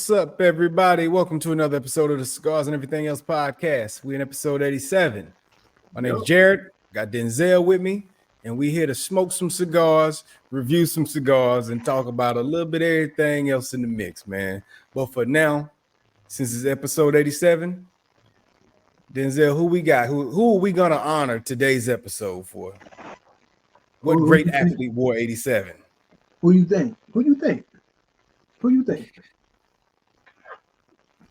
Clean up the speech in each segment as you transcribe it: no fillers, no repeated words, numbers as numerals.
What's up, everybody? Welcome to another episode of the Cigars and Everything Else podcast. We're in episode 87. My name's Jared. Got Denzel with me, and we here to smoke some cigars, review some cigars, and talk about a little bit of everything else in the mix, man. But for now, since it's episode 87, Denzel, who we got? Who are we gonna honor today's episode for? What great athlete wore 87? Who you think? Who you think?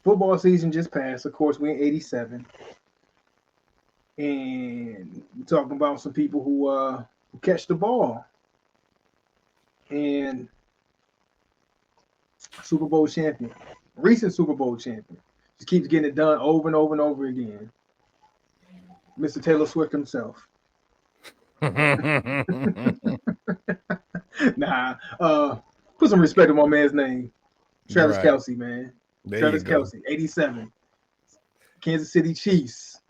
Football season just passed. Of course, we're in 87. And we're talking about some people who catch the ball. And Super Bowl champion. Recent Super Bowl champion. Just keeps getting it done over and over and over again. Mr. Taylor Swift himself. Put some respect on my man's name. Travis Kelce, man. Travis Kelce, 87. Kansas City Chiefs.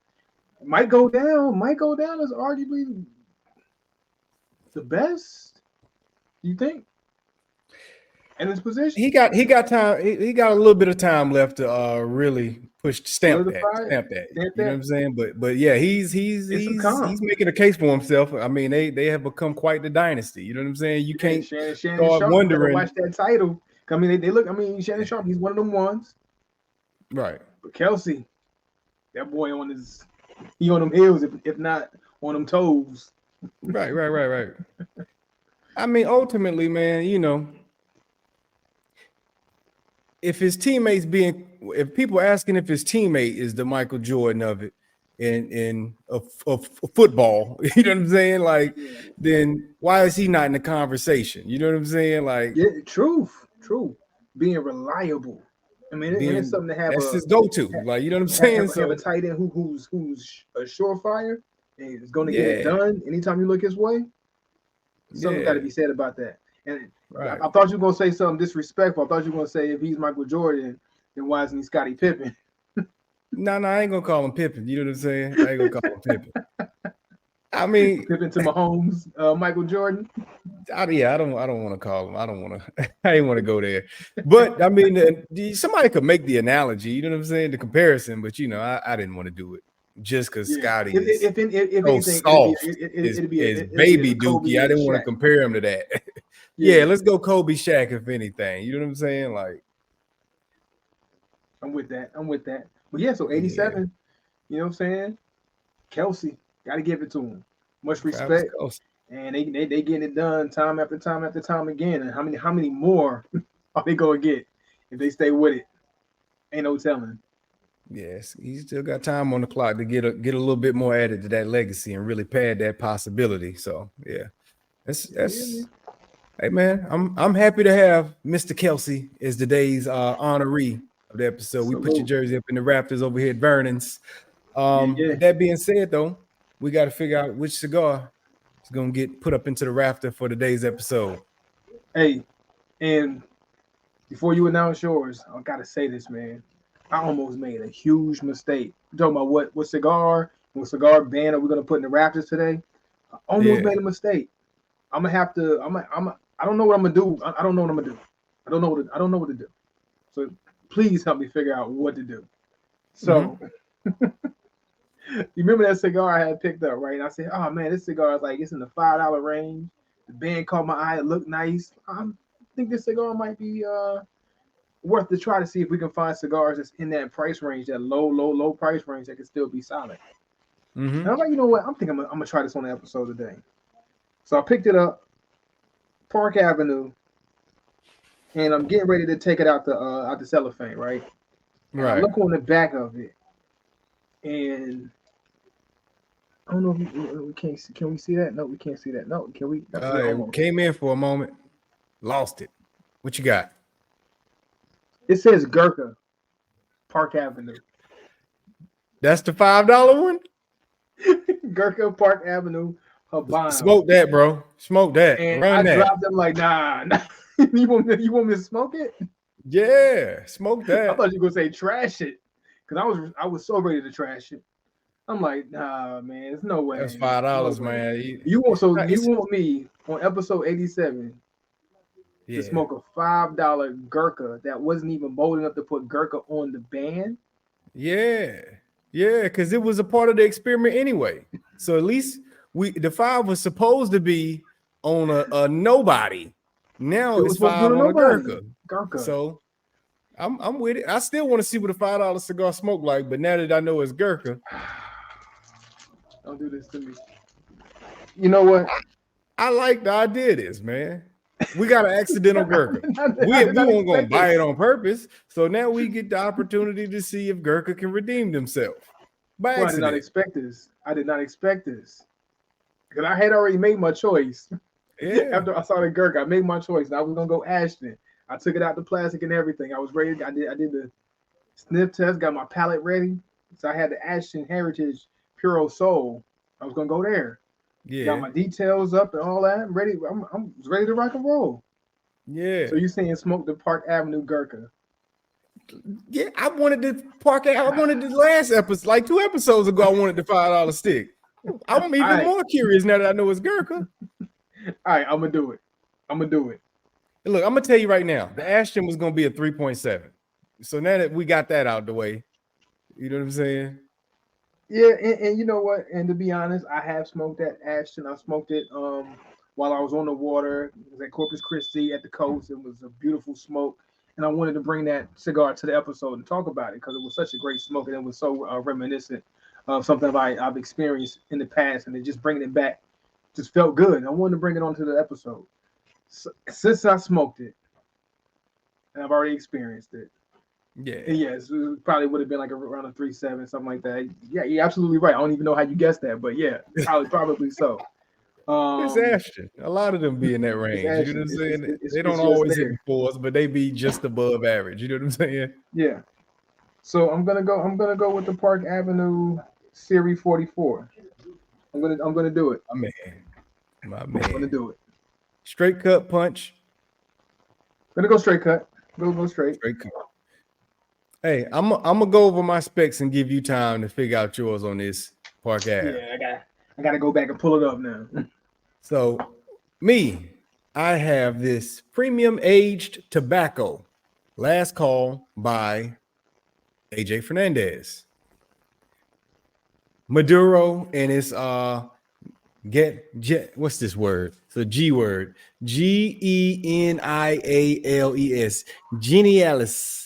Might go down as arguably the best. You think? In his position? He got time. He got a little bit of time left to really stamp that. You know what I'm saying? But yeah, he's making a case for himself. I mean, they have become quite the dynasty. You know what I'm saying? You can't start wondering. Watch that title. I mean, they look. I mean, Shannon Sharp, he's one of them ones. Right. But Kelce, that boy on them heels, if not on them toes. Right. I mean, ultimately, man, you know, if people asking if his teammate is the Michael Jordan of it in football, you know what I'm saying? Like, then why is he not in the conversation? You know what I'm saying? Like, yeah, true. Being reliable. I mean, it's something to have. That's his go-to. Like, you know what I'm saying? Have a tight end who's a surefire and is going to get it done anytime you look his way. Something got to be said about that. And I thought you were going to say something disrespectful. I thought you were going to say if he's Michael Jordan, then why isn't he Scottie Pippen? No, I ain't going to call him Pippen. You know what I'm saying? I ain't going to call him Pippen. I mean, Pippen to Mahomes, Michael Jordan. I don't want to call him. I didn't want to go there. But I mean, somebody could make the analogy. You know what I'm saying? The comparison. But you know, I didn't want to do it just because Scotty is so soft. Is baby Dookie. I didn't want to compare him to that. Let's go Kobe Shaq if anything. You know what I'm saying? Like, I'm with that. But yeah, so 87. You know what I'm saying? Kelce. Got to give it to him. Much respect. And they getting it done time after time after time again. And how many more are they going to get if they stay with it? Ain't no telling. Yes, he still got time on the clock to get a little bit more added to that legacy and really pad that possibility. So yeah, that's hey man, I'm happy to have Mr. Kelce as today's honoree of the episode. We put your jersey up in the Raptors over here at Vernon's. That being said, though, we got to figure out which cigar is going to get put up into the rafter for today's episode. Hey, and before you announce yours, I got to say this, man. I almost made a huge mistake. You're talking about what cigar band are we going to put in the rafters today? I almost made a mistake. I'm going to have to, I don't know what I'm going to do. I don't know what I'm going to do. I don't know what to do. So please help me figure out what to do. So, you remember that cigar I had picked up, right? And I said, oh man, this cigar is like, it's in the $5 range. The band caught my eye. It looked nice. I think this cigar might be worth to try to see if we can find cigars that's in that price range, that low price range that can still be solid. And I'm like, you know what? I'm thinking I'm gonna try this on the episode today. So I picked it up, Park Avenue, and I'm getting ready to take it out the cellophane, right? And I look on the back of it, and I don't know if we can't see. Can we see that? No, we can't see that. No, can we? Came in for a moment, lost it. What you got? It says Gurkha, Park Avenue. That's the $5 one? Gurkha, Park Avenue, Habano. Smoke that, bro. Smoke that. And I dropped them like, nah. You want me to smoke it? Yeah, smoke that. I thought you were gonna say trash it, because I was so ready to trash it. I'm like, nah, man, there's no way. That's $5, man. You want me on episode 87 to Yeah. smoke a $5 Gurkha that wasn't even bold enough to put Gurkha on the band. Yeah. Yeah, because it was a part of the experiment anyway. So at least the 5 was supposed to be on a nobody. Now It it's was supposed to be 5 on a on a nobody. Gurkha. Gurkha. So I'm with it. I still want to see what a $5 cigar smoke like, but now that I know it's Gurkha, Don't do this to me. You know what? I like the idea of this, man. We got an accidental Gurkha. I We did not weren't gonna expect buy this. it on purpose. So now we get the opportunity to see if Gurkha can redeem themselves by Well, I did not accident. expect this. I did not expect this. Because I had already made my choice. Yeah. After I saw the Gurkha, I made my choice. And I was gonna go Ashton. I took it out the plastic and everything. I was ready. I did the sniff test, got my palate ready. So I had the Ashton Heritage Puro Soul. I was gonna go there. Got Yeah. my details up and all that. I'm ready. I'm ready to rock and roll. Yeah. So you saying smoke the Park Avenue Gurkha? Yeah, I wanted to park it. I wanted the last episode, like 2 episodes ago. I wanted the $5 stick. I'm even right. more curious now that I know it's Gurkha. All right, I'm gonna do it. I'm gonna do it. And look, I'm gonna tell you right now, the Ashton was gonna be a 3.7. So now that we got that out the way, you know what I'm saying? Yeah, and you know what? And to be honest, I have smoked that Ashton. I smoked it while I was on the water. It was at Corpus Christi at the coast. It was a beautiful smoke, and I wanted to bring that cigar to the episode and talk about it because it was such a great smoke and it was so reminiscent of something I've experienced in the past, and it just bringing it back just felt good. I wanted to bring it onto the episode. So, since I smoked it, and I've already experienced it. Yeah. Yes, it probably would have been like around a 3.7, something like that. Yeah, you're absolutely right. I don't even know how you guessed that, but yeah, probably so. It's Ashton. A lot of them be in that range. You know what I'm saying? They don't It's just always hit there. the 4s, but they be just above average. You know what I'm saying? Yeah. So I'm gonna go with the Park Avenue Series 44. I'm gonna do it. My I'm gonna man. do it. Straight cut punch. Gonna go straight cut. Go straight. Straight cut. Hey, I'm gonna go over my specs and give you time to figure out yours on this Park Ave. Yeah, I gotta go back and pull it up now. So I have this premium aged tobacco. Last Call by AJ Fernandez. Maduro and it's what's this word? It's a G word. Geniales. Genialis.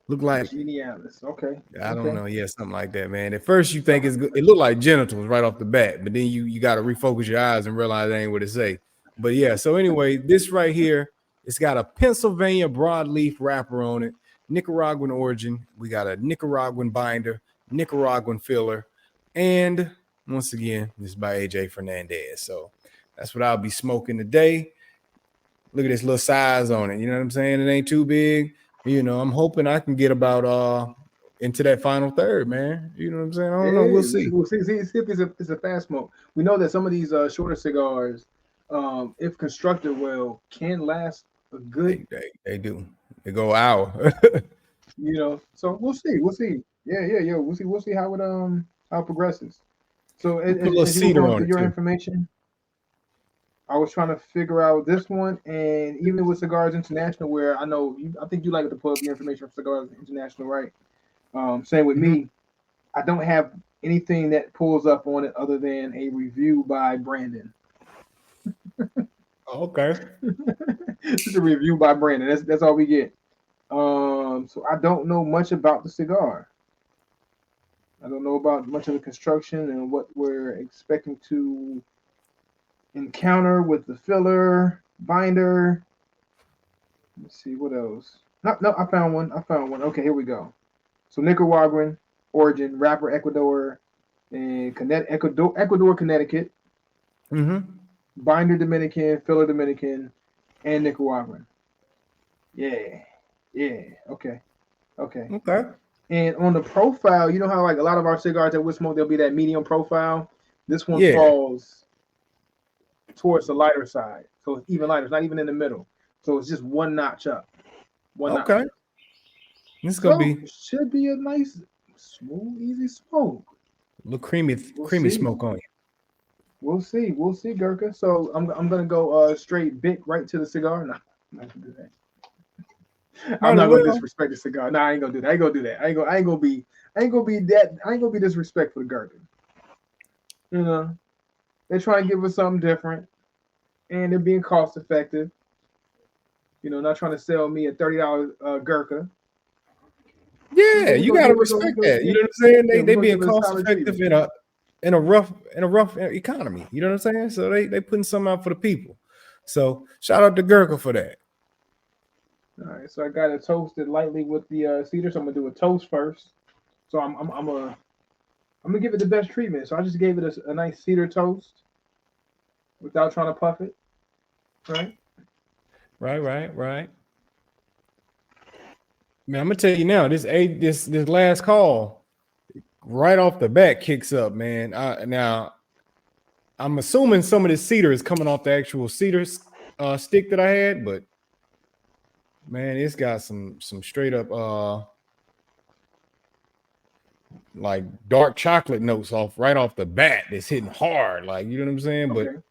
Look like Genialis. Okay. I don't know. Yeah, something like that, man. At first you think it looked like genitals right off the bat, but then you got to refocus your eyes and realize that ain't what it say. But yeah, so anyway, this right here, it's got a Pennsylvania broadleaf wrapper on it, Nicaraguan origin. We got a Nicaraguan binder, Nicaraguan filler, and once again, this is by AJ Fernandez. So that's what I'll be smoking today. Look at this little size on it. You know what I'm saying? It ain't too big. You know, I'm hoping I can get about into that final third, man. You know what I'm saying? I don't know. We'll see. We'll see if it's a fast smoke. We know that some of these shorter cigars, if constructed well, can last a good. They do. They go an hour. You know, so we'll see. Yeah. We'll see how it progresses. So put a little as you were cedar going on through it your too. information, I was trying to figure out this one, and even with Cigars International, where I think you like to pull up your information from Cigars International, right? Same with me. I don't have anything that pulls up on it other than a review by Brandon. Okay. Just a review by Brandon. That's all we get. So I don't know much about the cigar. I don't know about much of the construction and what we're expecting to encounter with the filler binder. Let's see what else. No, I found one. Okay, here we go. So Nicaraguan origin, wrapper Ecuador, and Ecuador, Connecticut. Binder Dominican, filler Dominican, and Nicaraguan. Yeah. Okay. And on the profile, you know how like a lot of our cigars that we smoke, there'll be that medium profile. This one falls towards the lighter side, so it's even lighter. It's not even in the middle, so it's just one notch up. Notch up. This gonna should be a nice, smooth, easy smoke. A little creamy smoke on you. We'll see, Gurkha. So I'm gonna go straight Bic right to the cigar now. Not to do that. Might I'm as not gonna well. disrespect the cigar. No, I ain't gonna do that. I ain't gonna do that. I ain't gonna be that. I ain't gonna be disrespectful to Gurkha. You know, they're trying to give us something different, and they're being cost effective. You know, not trying to sell me a $30 Gurkha. Yeah, We're you gonna gotta give us a respect that. You know what I'm saying? yeah, They we're gonna being give it a cost solid effective treatment. in a rough economy. You know what I'm saying? So they putting something out for the people. So shout out to Gurkha for that. All right, so I got it toasted lightly with the cedar. So I'm gonna do a toast first. So I'm gonna give it the best treatment. So I just gave it a nice cedar toast without trying to puff it. Right. Right. Man, I'm gonna tell you now, this last call right off the bat kicks up, man. Now I'm assuming some of this cedar is coming off the actual cedar stick that I had, but man, it's got some straight up like dark chocolate notes right off the bat. It's hitting hard, like, you know what I'm saying? Okay. But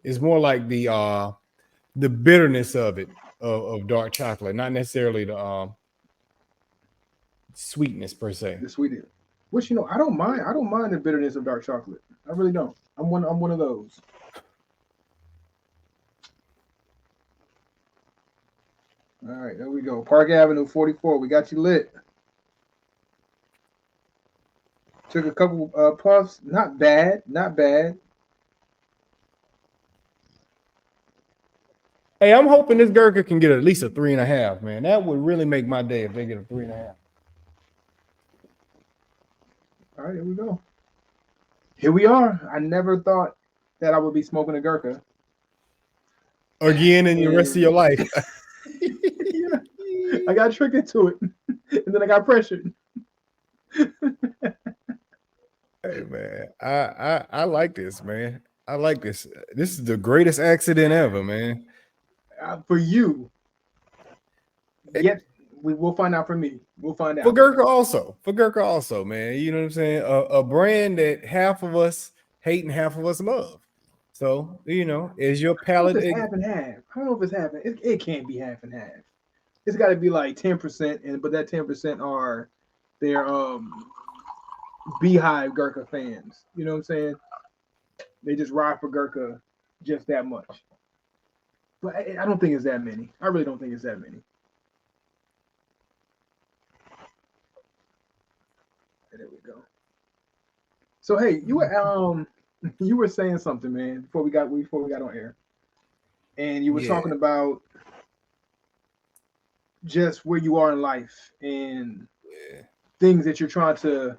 it's more like the bitterness of it of dark chocolate, not necessarily the sweetness per se. The sweetness. Which I don't mind. I don't mind the bitterness of dark chocolate. I really don't. I'm one of those. All right, there we go. Park Avenue 44. We got you lit. Took a couple puffs. Not bad. Not bad. Hey, I'm hoping this Gurkha can get at least a 3.5, man. That would really make my day if they get a 3.5. All right, here we go. Here we are. I never thought that I would be smoking a Gurkha Again in the rest of your life. Yeah. I got tricked into it, and then I got pressured. Hey man, I like this, man. I like this. This is the greatest accident ever, man. For you, yet we will find out. For me, we'll find out. For Gurkha also, man. You know what I'm saying? A brand that half of us hate and half of us love. So is your palate? It's half and half. I don't know if it's half. It can't be half and half. It's got to be like 10%, but that 10% are their Beehive Gurkha fans. You know what I'm saying? They just ride for Gurkha just that much. But I don't think it's that many. I really don't think it's that many. There we go. So hey, you were saying something, man, before we got on air, and you were talking about just where you are in life and things that you're trying to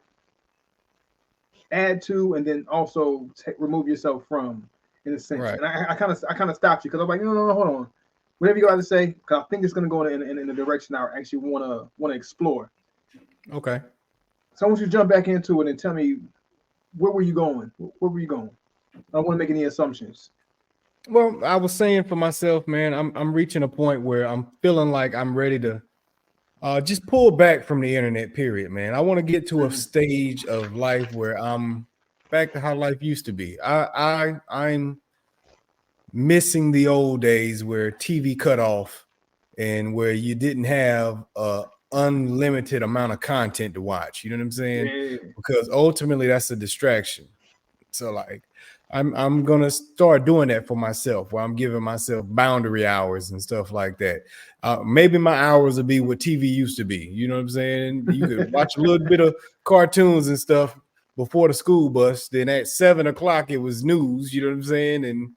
add to, and then also remove yourself from, in a sense. Right. And I kind of stopped you because I'm like, no, hold on. Whatever you got to say, because I think it's going to go in the direction I actually want to explore. Okay. So I want you to jump back into it and tell me, where were you going? Where were you going? I don't want to make any assumptions. Well, I was saying for myself, man, I'm reaching a point where I'm feeling like I'm ready to just pull back from the internet, period, man. I want to get to a stage of life where I'm back to how life used to be. I'm missing the old days where TV cut off and where you didn't have a unlimited amount of content to watch. You know what I'm saying? Yeah. Because ultimately that's a distraction. So like I'm gonna start doing that for myself, where I'm giving myself boundary hours and stuff like that. Maybe my hours will be what TV used to be. You know what I'm saying? You could watch a little bit of cartoons and stuff before the school bus. Then at 7:00 it was news. You know what I'm saying? And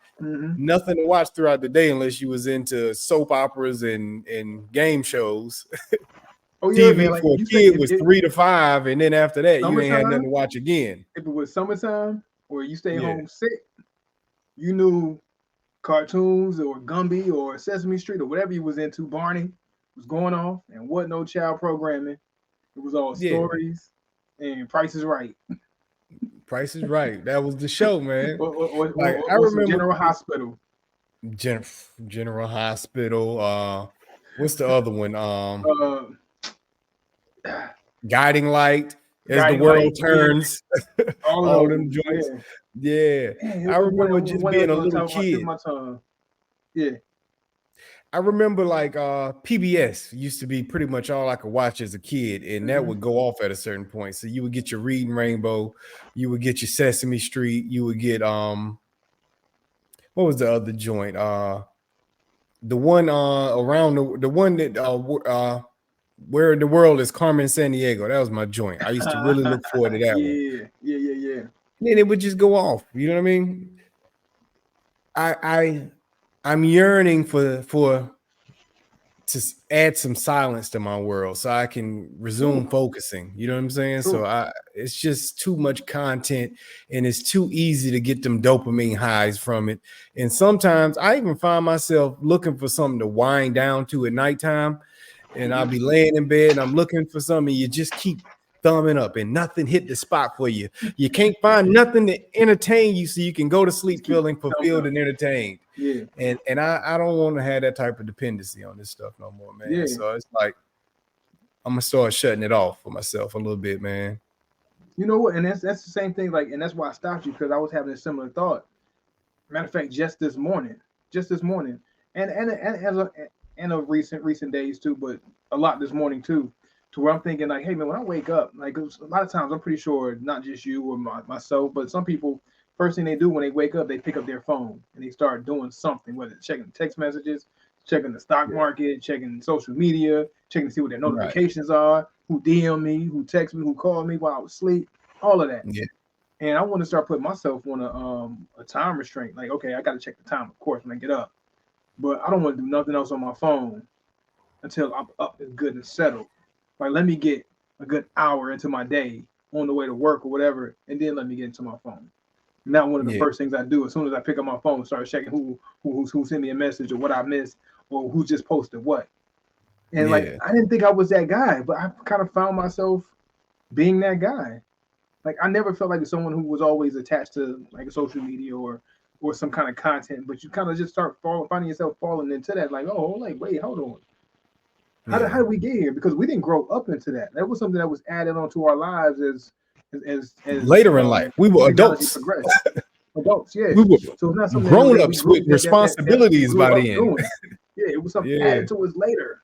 nothing to watch throughout the day unless you was into soap operas and game shows. Oh yeah, TV man. Like for a kid was 3 to 5, and then after that you ain't had nothing to watch again. If it was summertime or you stay home sick, you knew cartoons or Gumby or Sesame Street or whatever you was into, Barney was going off, and wasn't no child programming. It was all stories and Price is Right. Price is Right. That was the show, man. or I remember General Hospital. General Hospital. What's the other one? Guiding Light as the world turns. All them joints. Yeah. I remember just being a little kid. Yeah. I remember like PBS used to be pretty much all I could watch as a kid, and that would go off at a certain point. So you would get your Reading Rainbow, you would get your Sesame Street, you would get what was the other joint? The one around the one that where in the world is Carmen Sandiego. That was my joint. I used to really look forward to that one. Yeah. And then it would just go off. You know what I mean? I'm yearning for to add some silence to my world so I can resume focusing. You know what I'm saying? So it's just too much content, and it's too easy to get them dopamine highs from it. And sometimes I even find myself looking for something to wind down to at nighttime, and I'll be laying in bed and I'm looking for something, you just keep thumbing up and nothing hit the spot for you. You can't find nothing to entertain you so you can go to sleep feeling fulfilled and entertained. Yeah. And I don't want to have that type of dependency on this stuff no more, man. Yeah. So it's like I'm gonna start shutting it off for myself a little bit, man. You know what? And that's the same thing. Like, and that's why I stopped you, because I was having a similar thought. Matter of fact, just this morning, and of recent days too, but a lot this morning too, to where I'm thinking like, hey man, when I wake up, like a lot of times I'm pretty sure not just you or myself, but some people, first thing they do when they wake up, they pick up their phone and they start doing something, whether it's checking text messages, checking the stock market, checking social media, checking to see what their notifications are, who DM me, who text me, who called me while I was asleep, all of that. Yeah. And I want to start putting myself on a time restraint. Like, okay, I got to check the time, of course, when I get up, but I don't want to do nothing else on my phone until I'm up and good and settled. Like, let me get a good hour into my day on the way to work or whatever, and then let me get into my phone. Now, one of the first things I do as soon as I pick up my phone, start checking who sent me a message or what I missed or who just posted what. And like, I didn't think I was that guy, but I kind of found myself being that guy. Like, I never felt like someone who was always attached to like a social media or some kind of content, but you kind of just start finding yourself falling into that. Like, oh, like, wait, hold on. How did we get here? Because we didn't grow up into that. That was something that was added onto our lives as later in life. We were adults. Adults, yeah. We were so it's not something grown-ups with responsibilities by the end. Yeah, it was something added to us later.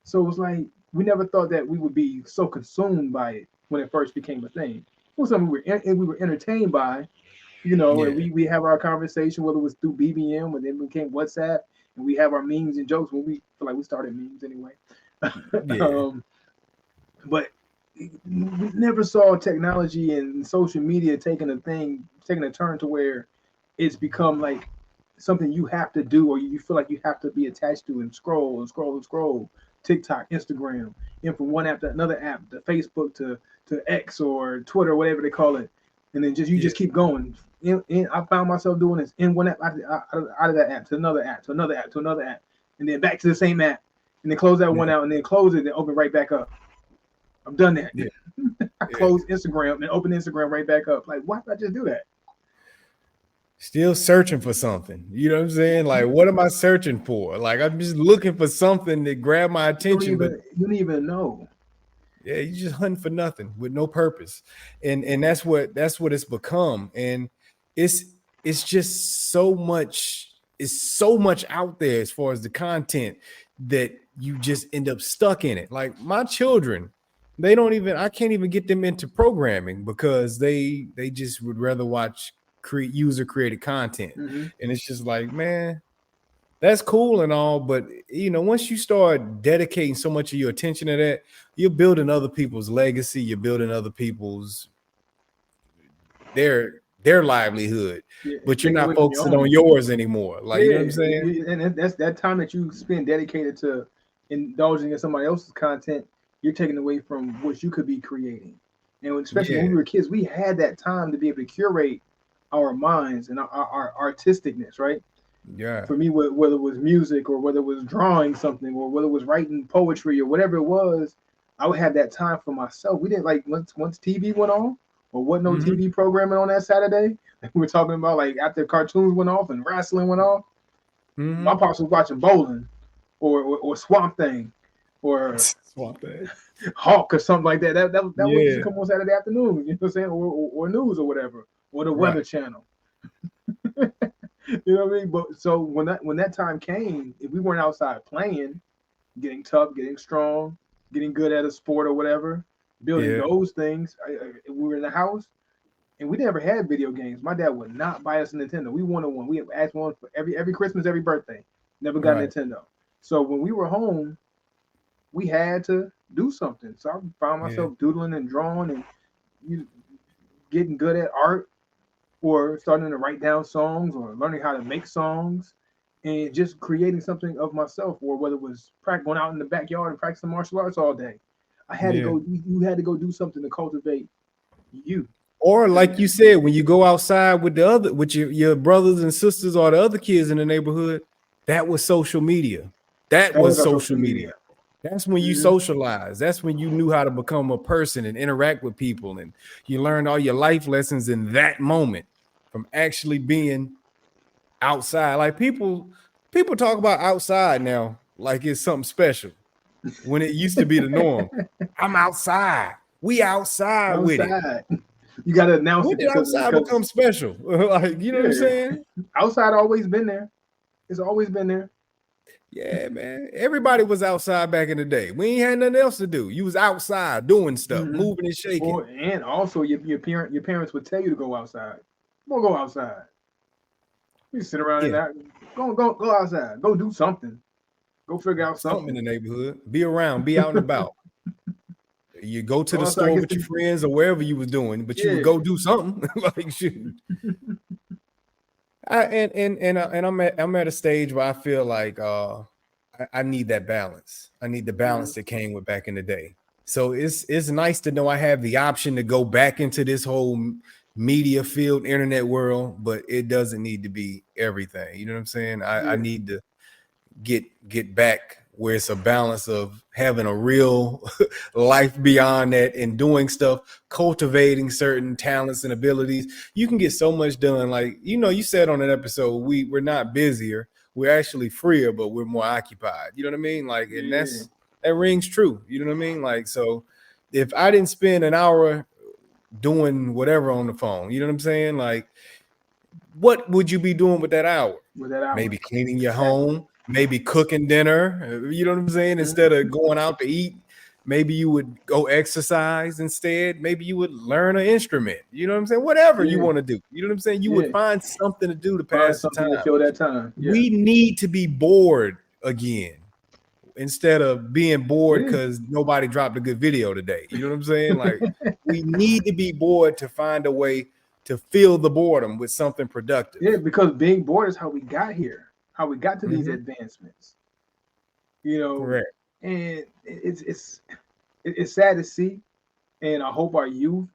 So it was like we never thought that we would be so consumed by it when it first became a thing. It was something we were entertained by, and we have our conversation, whether it was through BBM, when then became WhatsApp, and we have our memes and jokes when we feel like we started memes anyway. But we never saw technology and social media taking a turn to where it's become like something you have to do, or you feel like you have to be attached to and scroll and scroll and scroll. TikTok, Instagram, and from one app to another app, to Facebook to X or Twitter, whatever they call it, and then just keep going. I found myself doing this in one app out of that app to another app to another app to another app, and then back to the same app, and then close that one out, and then close it, and open right back up. I've done that. I closed Instagram and opened Instagram right back up. Like, why did I just do that? Still searching for something. You know what I'm saying? Like, what am I searching for? Like, I'm just looking for something to grab my attention. You don't even know. Yeah, you're just hunting for nothing with no purpose. And that's what it's become. And it's just so much out there as far as the content that you just end up stuck in it. Like my children, I can't even get them into programming because they just would rather watch user created content. And it's just like, man, that's cool and all, but once you start dedicating so much of your attention to that, you're building other people's legacy, you're building other people's their livelihood, but you're not focusing on yours anymore. Like, you know what I'm saying? And that's that time that you spend dedicated to indulging in somebody else's content, you're taking away from what you could be creating. And especially when we were kids, we had that time to be able to curate our minds and our artisticness, right? Yeah. For me, whether it was music or whether it was drawing something or whether it was writing poetry or whatever it was, I would have that time for myself. We didn't like once TV went on or wasn't no TV programming on that Saturday. We were talking about like after cartoons went off and wrestling went off. My pops was watching bowling or Swamp Thing or Hawk or something like that. That would come on Saturday afternoon. You know what I'm saying? Or news or whatever. Or the Weather Channel. You know what I mean? But so when that time came, if we weren't outside playing, getting tough, getting strong, getting good at a sport or whatever, building Yeah. those things, we were in the house and we never had video games. My dad would not buy us a Nintendo. We wanted one. We asked one for every Christmas, every birthday. Never got a Right. Nintendo. So when we were home, we had to do something. So I found Yeah. myself doodling and drawing and you getting good at art or starting to write down songs or learning how to make songs and just creating something of myself or whether it was going out in the backyard and practicing martial arts all day. I had to Yeah. go you had to go do something to cultivate you. Or like you said, when you go outside with your brothers and sisters or the other kids in the neighborhood, that was social media. That That was was our social social media. media. That's when you Mm-hmm. socialize. That's when you knew how to become a person and interact with people. And you learned all your life lessons in that moment from actually being outside. Like people talk about outside now like it's something special when it used to be the norm. I'm outside. We outside with it. Outside. You got to announce When it did outside become because special? Like, you know what I'm yeah, saying? outside always been there. It's always been there. Yeah, man. Everybody was outside back in the day. We ain't had nothing else to do. You was outside doing stuff, Mm-hmm. moving and shaking. Or and also your parents would tell you to go outside. Don't go outside. You sit around in Yeah, that. Go outside. Go do something. Go figure out something in something. the neighborhood. Be around, be out and about. You go to Go the outside. store Get with your some. friends or wherever you was doing, but you would Yeah. go do something. Like shoot. I'm at a stage where I feel like I need that balance. I need the balance that came with back in the day. So it's nice to know I have the option to go back into this whole media field, internet world, but it doesn't need to be everything. You know what I'm saying? I Yeah. need to get back where it's a balance of having a real life beyond that and doing stuff, cultivating certain talents and abilities. You can get so much done. Like, you said on an episode, we're not busier, we're actually freer, but we're more occupied. You know what I mean? Like, and Yeah. that rings true. You know what I mean? Like, so if I didn't spend an hour doing whatever on the phone, you know what I'm saying? Like, what would you be doing with that hour? With that hour. Maybe cleaning your Exactly. home, maybe cooking dinner. You know what I'm saying? Instead of going out to eat, maybe you would go exercise instead. Maybe you would learn an instrument. You know what I'm saying? Whatever you Yeah. want to do. You know what I'm saying? You would Yeah. find something to do to Find pass the something to time. fill that time. Yeah. We need to be bored again instead of being bored Yeah. because nobody dropped a good video today. You know what I'm saying? Like, we need to be bored to find a way to fill the boredom with something productive. Yeah, because being bored is how we got here, how we got to these Mhm. advancements. You know, Correct. and it's sad to see, and I hope our youth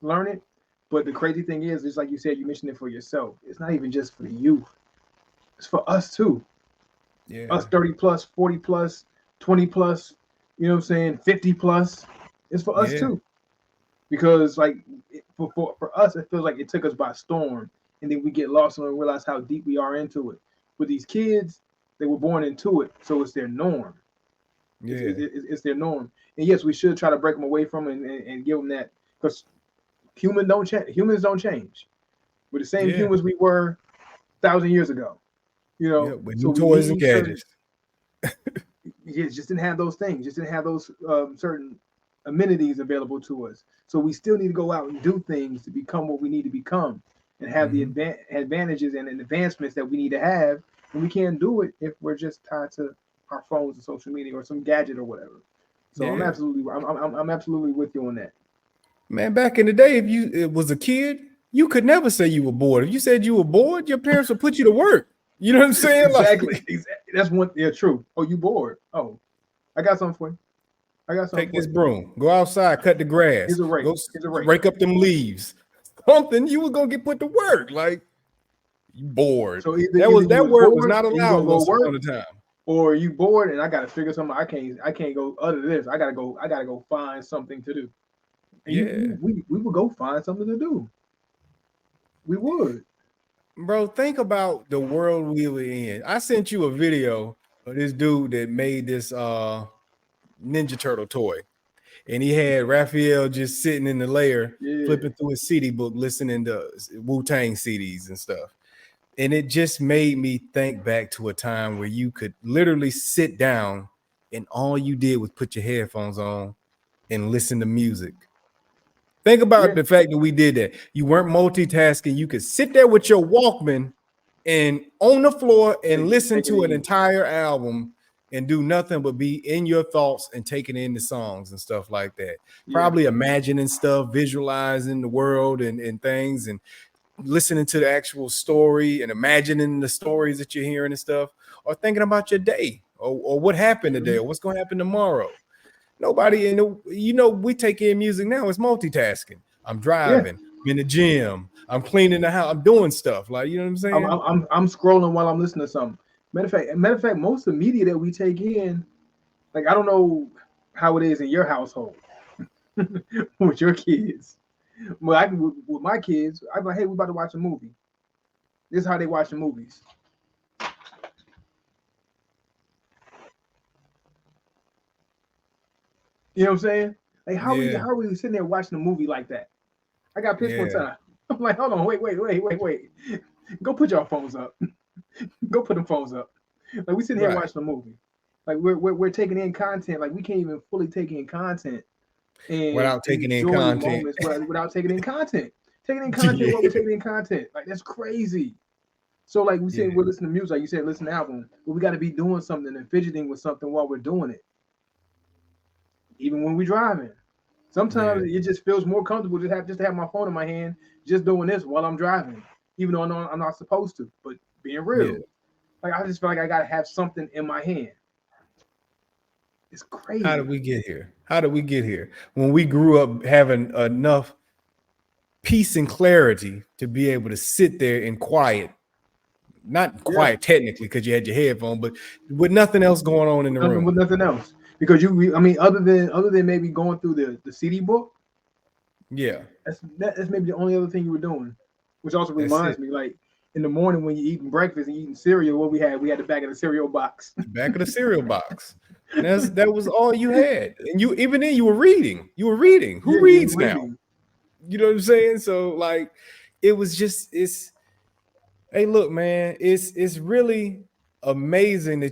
learn it. But the crazy thing is, just like you said, you mentioned it for yourself. It's not even just for the youth; it's for us too. Yeah. Us 30 plus, 40 plus, 20 plus. You know what I'm saying? 50 plus. It's for us Yeah. too. Because like for us, it feels like it took us by storm, and then we get lost and we realize how deep we are into it. With these kids, they were born into it, so it's their norm. Yeah. It's their norm. And yes, we should try to break them away from it and give them that because humans don't change. Humans don't change. We're the same Yeah. humans we were 1,000 years ago. You Yeah. know, With so new we toys and need certain. gadgets. Yeah, just didn't have those things. Just didn't have those certain amenities available to us. So we still need to go out and do things to become what we need to become and have the Mhm. advantages and advancements that we need to have. And we can't do it if we're just tied to our phones and social media or some gadget or whatever. So Yeah. I'm absolutely with you on that. Man, back in the day, if you was a kid, you could never say you were bored. If you said you were bored, your parents would put you to work. You know what I'm saying? Exactly. Like, That's one. Yeah, true. Oh, you bored? Oh, I got something for you. I got something take for this you. broom, go outside, cut the grass, Here's a rake. go Here's a rake. rake up them leaves. Something you was gonna get put to work. Like, you bored. So either you That was word was bored not and you allowed gonna go once work, upon a time. or you bored and I gotta figure something. I can't go other than this. I gotta go find something to do. And Yeah. we would go find something to do. We would. Bro, think about the world we were in. I sent you a video of this dude that made this Ninja Turtle toy. And he had Raphael just sitting in the lair, Yeah. flipping through his CD book, listening to Wu-Tang CDs and stuff. And it just made me think back to a time where you could literally sit down and all you did was put your headphones on and listen to music. Think about the fact that we did that. You weren't multitasking. You could sit there with your Walkman and on the floor and listen to an entire album and do nothing but be in your thoughts and taking in the songs and stuff like that. Probably imagining stuff, visualizing the world and things, and listening to the actual story and imagining the stories that you're hearing and stuff, or thinking about your day or what happened today or what's going to happen tomorrow. Nobody in the, we take in music now. It's multitasking. I'm driving, I'm in the gym, I'm cleaning the house, I'm doing stuff. Like, you know what I'm saying? I'm scrolling while I'm listening to something. Matter of fact, most of the media that we take in, like, I don't know how it is in your household with your kids. Well, I can with my kids, I'm like, hey, we're about to watch a movie. This is how they watch the movies. You know what I'm saying? Like, how are we sitting there watching a movie like that? I got pissed one time. I'm like, hold on, wait. Go put your phones up. Go put them phones up. Like, we sitting here watching a movie. Like, we're taking in content. Like, we can't even fully take in content and without taking in content. Without taking in content. Taking in content while we're taking in content. Like, that's crazy. So, like we said, we're listening to music. Like you said, listen to album. But we got to be doing something and fidgeting with something while we're doing it. Even when we're driving. Sometimes it just feels more comfortable just to have my phone in my hand, just doing this while I'm driving, even though I know I'm not supposed to. But being real, like, I just feel like I gotta have something in my hand. It's crazy. How did we get here? When we grew up having enough peace and clarity to be able to sit there in quiet, not quiet technically because you had your headphone, but with nothing else going on in the room. With nothing else. Because other than maybe going through the CD book, that's maybe the only other thing you were doing. Which also reminds me, like, in the morning when you're eating breakfast and eating cereal, what we had the back of the cereal box. Back of the cereal box. That was all you had, and even then you were reading. Who reads now? You know what I'm saying? So, like, it was just hey, look, man, it's really amazing that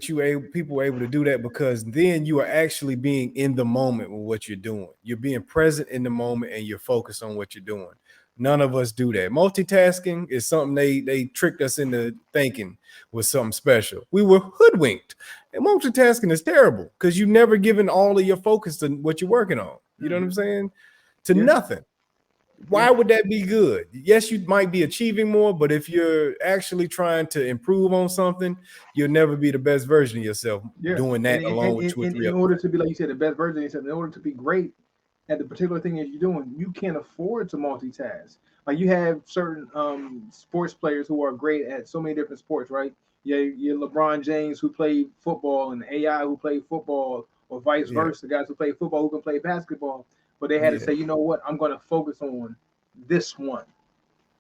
people were able to do that, because then you are actually being in the moment with what you're doing. You're being present in the moment and you're focused on what you're doing. None of us do that. Multitasking is something they tricked us into thinking was something special. We were hoodwinked. And multitasking is terrible because you never given all of your focus to what you're working on. You know what I'm saying? To nothing. Why would that be good? Yes, you might be achieving more, but if you're actually trying to improve on something, you'll never be the best version of yourself doing that alone with two or three. In order to be, like you said, the best version of yourself, in order to be great at the particular thing that you're doing, you can't afford to multitask. Like, you have certain sports players who are great at so many different sports, right? You're LeBron James, who played football, and AI, who played football, or vice versa. Guys who play football who can play basketball. But they had to say, you know what, I'm going to focus on this one.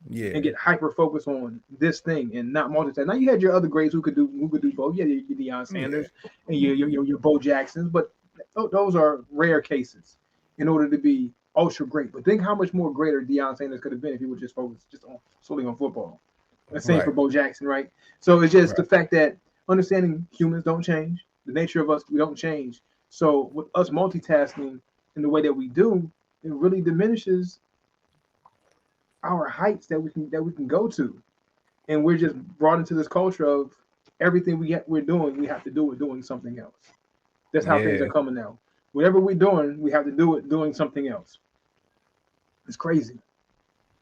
And get hyper focused on this thing and not multitask. Now, you had your other grades who could do both. Yeah, your Deion Sanders and your Bo Jacksons, but those are rare cases in order to be ultra great. But think how much more greater Deion Sanders could have been if he would just focus solely on football. The same for Bo Jackson, right? So it's just the fact that understanding humans don't change. The nature of us, we don't change. So with us multitasking in the way that we do, it really diminishes our heights that we can go to, and we're just brought into this culture of everything we're doing, we have to do it doing something else. That's how things are coming now. Whatever we're doing, we have to do it doing something else. It's crazy.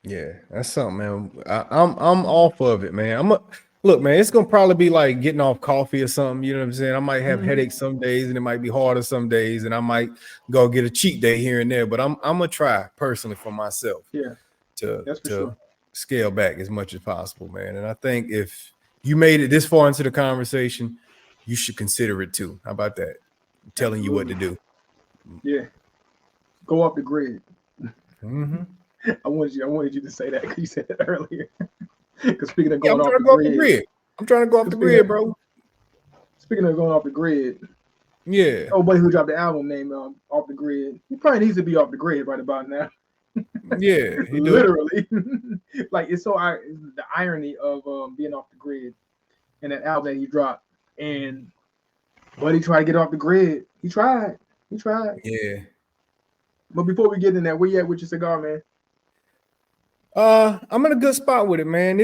Yeah, that's something, man. I'm off of it, man. Look, man, it's gonna probably be like getting off coffee or something. You know what I'm saying? I might have headaches some days, and it might be harder some days, and I might go get a cheat day here and there. But I'm gonna try personally for myself. To scale back as much as possible, man. And I think if you made it this far into the conversation, you should consider it too. How about that? I'm telling you what to do. Yeah. Go off the grid. I wanted you to say that because you said that earlier. Because speaking of going off the grid, I'm trying to go off the grid, bro. Speaking of going off the grid, oh, buddy who dropped the album name Off the Grid, he probably needs to be off the grid right about now. Yeah, he do. Literally. Like it's the irony of being off the grid and that album that he dropped. And Buddy tried to get off the grid. He tried. Yeah. But before we get in that, where you at with your cigar, man? I'm in a good spot with it, man.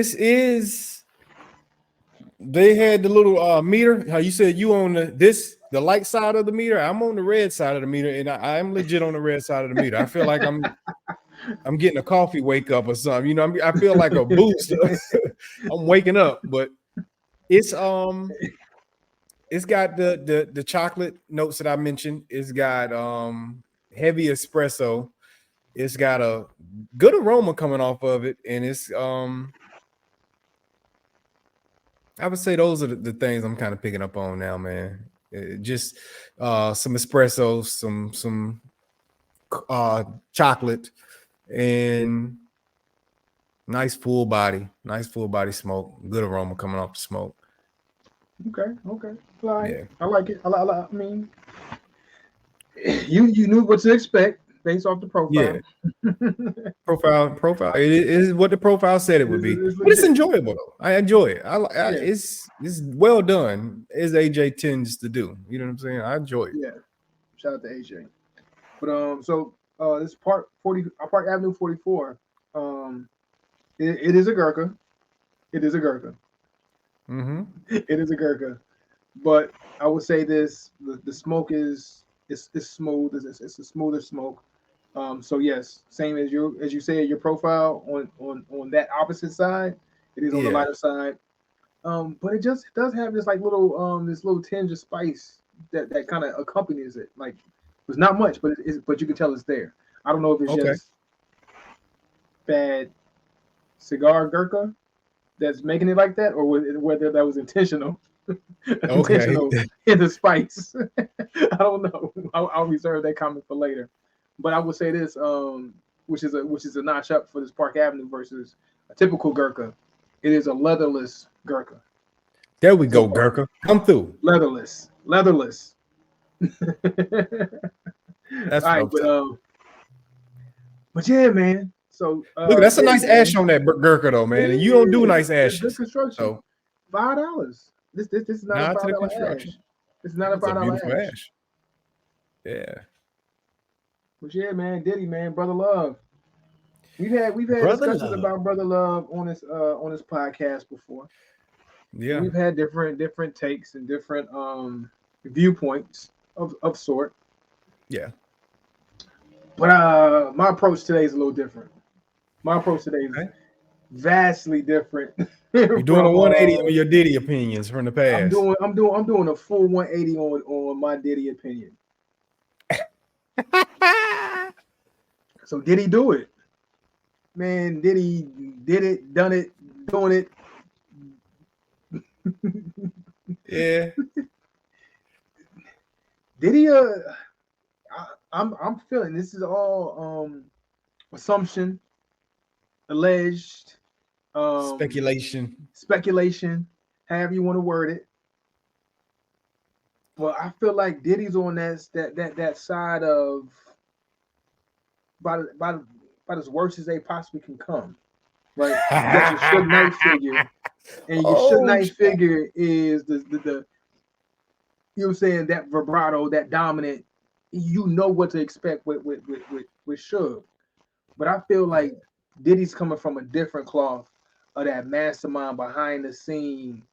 They had the little meter. How you said you on the light side of the meter. I'm on the red side of the meter, and I'm legit on the red side of the meter. I feel like I'm getting a coffee wake up or something. You know, I feel like a boost. I'm waking up, but it's got the chocolate notes that I mentioned. It's got heavy espresso. It's got a good aroma coming off of it, and it's I would say those are the things I'm kind of picking up on now, man. Just some espresso, some chocolate, and nice full body smoke. Good aroma coming off the smoke. Okay. Right. Yeah. I like it. I mean, you knew what to expect based off the profile. Yeah. profile. It is what the profile said it would be. But it's enjoyable though. I enjoy it. It's well done, as AJ tends to do. You know what I'm saying? I enjoy it. Yeah. Shout out to AJ. But this Park Avenue 44. It is a Gurkha. It is a Gurkha. Mm-hmm. It is a Gurkha. But I would say this: the smoke is smooth. It's a smoother smoke. So yes, same as you said, your profile on that opposite side, it is on the lighter side. But it does have this like this little tinge of spice that kind of accompanies it. Like it's not much, but but you can tell it's there. I don't know if it's just bad cigar Gurkha that's making it like that, or whether that was intentional. Intentional in the spice. I don't know. I'll reserve that comment for later. But I would say this, which is a notch up for this Park Avenue versus a typical Gurkha. It is a leatherless Gurkha. There we go, Gurkha. Come through. Leatherless. That's all right, but yeah, man. So look, that's a nice ash on that Gurkha though, man. And you don't do nice ashes. Good construction. So $5. This is not a $5 ash. This is not a $5 ash. Yeah. But yeah, man, Diddy, man, Brother Love. We've had discussions about Brother Love on this podcast before. Yeah, we've had different takes and different viewpoints of sort. Yeah. But my approach today is a little different. My approach today is vastly different. You're doing a 180 on your Diddy opinions from the past. I'm doing a full 180 on my Diddy opinion. So did he do it? Man, Diddy did it, done it, doing it. Yeah. Did he I'm feeling this is all assumption, alleged, speculation, however you want to word it. But I feel like Diddy's on that side of about as worse as they possibly can come. Right? You got your Suge Knight figure, and your Suge Knight figure is the you know what I'm saying, that vibrato, that dominant. You know what to expect with Suge. But I feel like Diddy's coming from a different cloth of that mastermind behind the scene.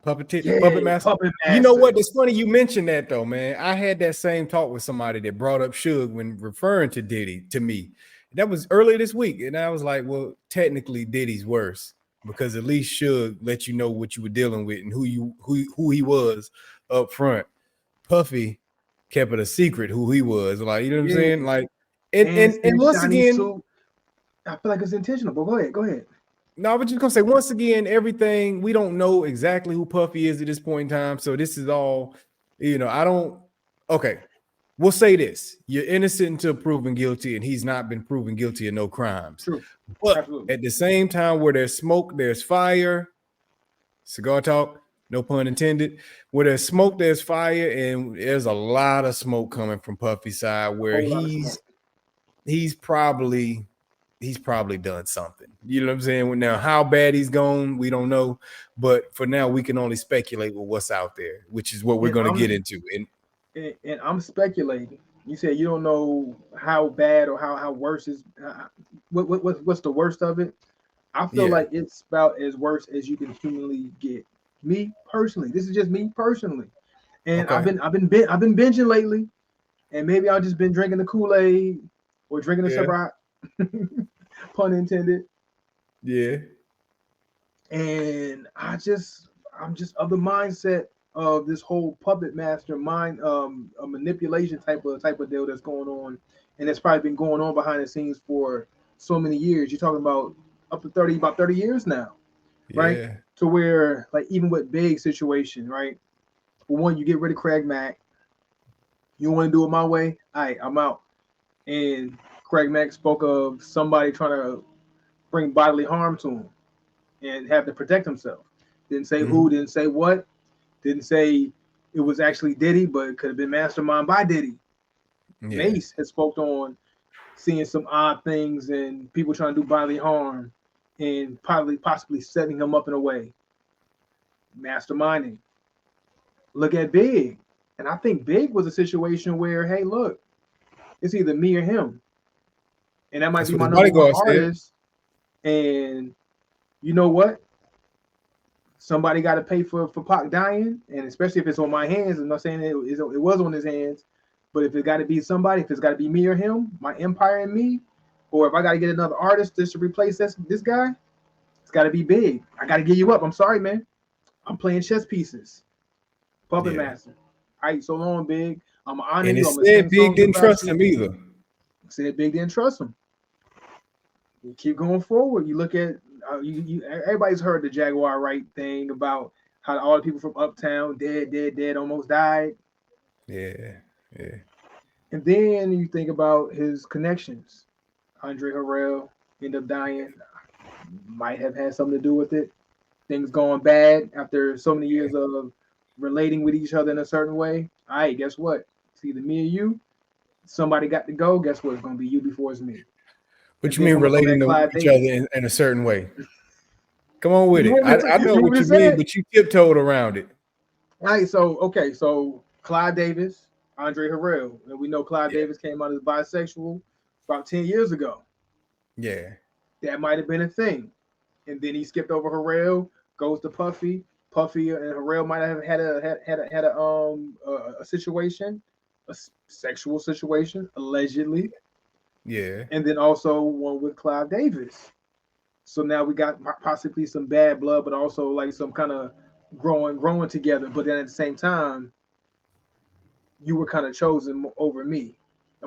Puppet master. You know what? It's funny you mentioned that though, man. I had that same talk with somebody that brought up Suge when referring to Diddy to me. That was earlier this week, and I was like, well, technically Diddy's worse because at least Suge let you know what you were dealing with and who he was up front. Puffy kept it a secret who he was. Like, you know what I'm saying? Like, and once again, I feel like it's intentional. But go ahead. No, I was just gonna say once again, everything we don't know exactly who Puffy is at this point in time. So this is all, okay. We'll say this: you're innocent until proven guilty, and he's not been proven guilty of no crimes. True. But Absolutely. at the same time, where there's smoke, there's fire. Cigar talk, no pun intended. Where there's smoke, there's fire, and there's a lot of smoke coming from Puffy's side. Where he's probably done something. You know what I'm saying? Now, how bad he's gone, we don't know. But for now, we can only speculate with what's out there, which is what we're going to get into. And I'm speculating. You said you don't know how bad or how worse is. What's the worst of it? I feel like it's about as worse as you can humanly get. Me personally, this is just me personally, and I've been binging lately, and maybe I've just been drinking the Kool-Aid or drinking the Sprite, pun intended. Yeah. And I'm just of the mindset of this whole puppet master mind, a manipulation type of deal that's going on, and it's probably been going on behind the scenes for so many years. You're talking about up to 30 years now, right? Yeah. To where, like, even with Big situation, right? For one, you get rid of Craig Mack. You want to do it my way? All right, I'm out. And Craig Mack spoke of somebody trying to bring bodily harm to him and have to protect himself. Didn't say who, didn't say what, didn't say it was actually Diddy, but it could have been mastermind by Diddy. Yeah. Mace has spoke on seeing some odd things and people trying to do bodily harm and possibly setting him up in a way. Masterminding. Look at Big. And I think Big was a situation where, hey, look, it's either me or him. And that might be my number one artist. And you know what? Somebody got to pay for Pac dying, and especially if it's on my hands. I'm not saying it was on his hands, but if it got to be somebody, if it's got to be me or him, my empire and me, or if I got to get another artist just to replace this guy, it's got to be Big. I got to give you up. I'm sorry, man. I'm playing chess pieces. Puppet master. All right, so long, Big. I'm gonna honor you. And said Big didn't trust him either. Said Big didn't trust him. You keep going forward. You look at everybody's heard the Jaguar Wright thing about how all the people from Uptown dead, almost died. Yeah. And then you think about his connections. Andre Harrell ended up dying. Might have had something to do with it. Things going bad after so many years of relating with each other in a certain way. All right, guess what? It's either me or you. Somebody got to go. Guess what? It's going to be you before it's me. What you mean relating to each other in a certain way? Come on with it. I know what you mean, but you tiptoed around it. All right, so Clive Davis, Andre Harrell, and we know Clive Davis came out as bisexual about 10 years ago. Yeah. That might have been a thing. And then he skipped over Harrell, goes to Puffy. Puffy and Harrell might have had a situation, a sexual situation, allegedly. Yeah. And then also one with Clive Davis. So now we got possibly some bad blood, but also like some kind of growing together. But then at the same time, you were kind of chosen over me.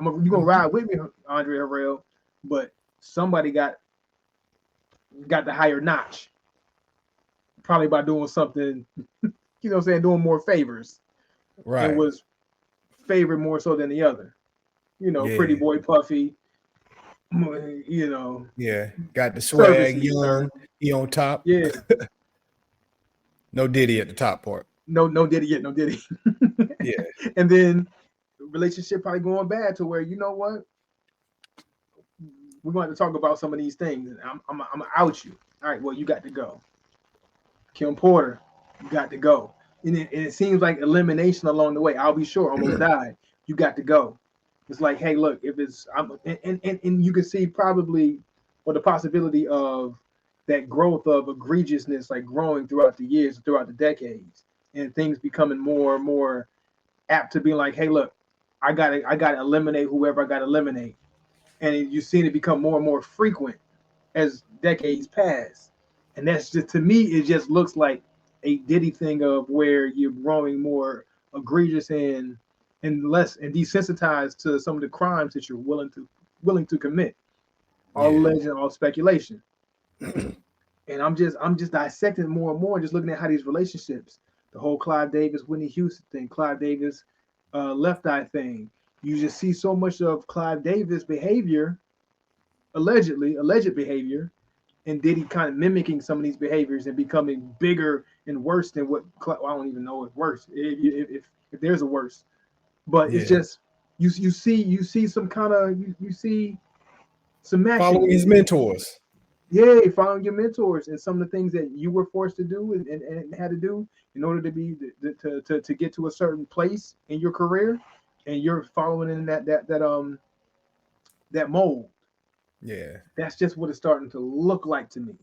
You're gonna ride with me, Andre Harrell, but somebody got the higher notch. Probably by doing something, you know what I'm saying, doing more favors. Right. And was favored more so than the other. You know, Pretty Boy Puffy. You know. Yeah. Got the swag, young, he on top. Yeah. No Diddy at the top part. No Diddy yet, no Diddy. Yeah. And then relationship probably going bad to where, you know what? We're going to talk about some of these things. And I'm gonna out you. All right, well, you got to go. Kim Porter, you got to go. And it seems like elimination along the way. I'll be sure, almost died. You got to go. It's like, hey, look, if it's and you can see probably or the possibility of that growth of egregiousness, like growing throughout the years, throughout the decades, and things becoming more and more apt to be like, hey, look, I gotta eliminate whoever I gotta eliminate. And you've seen it become more and more frequent as decades pass. And that's just, to me, it just looks like a Diddy thing of where you're growing more egregious and less and desensitized to some of the crimes that you're willing to commit. All legend, all speculation. And I'm just dissecting more and more, just looking at how these relationships, the whole Clive Davis, Whitney Houston thing, Clive Davis, Left Eye thing. You just see so much of Clive Davis behavior, alleged behavior, and Diddy kind of mimicking some of these behaviors and becoming bigger and worse than what I don't even know if worse if there's a worse, but it's just you see some kind of you see some matching. Following his mentors. Yeah, following your mentors and some of the things that you were forced to do and had to do in order to be to get to a certain place in your career, and you're following in that mold. Yeah. That's just what it's starting to look like to me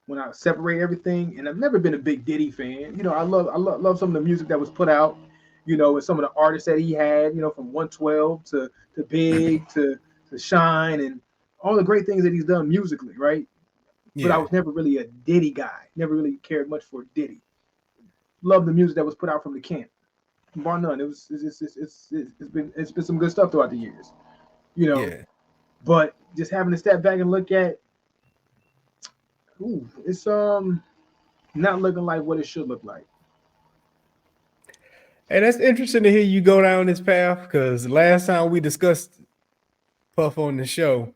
when I separate everything. And I've never been a big Diddy fan. You know, I love some of the music that was put out. You know, with some of the artists that he had. You know, from 112 to Big to Shine and all the great things that he's done musically, right? But I Yeah. was never really a Diddy guy. Never really cared much for Diddy. Love the music that was put out from the camp, bar none. It's been some good stuff throughout the years, you know. Yeah. But just having to step back and look at, it's not looking like what it should look like. And that's interesting to hear you go down this path, because last time we discussed Puff on the show,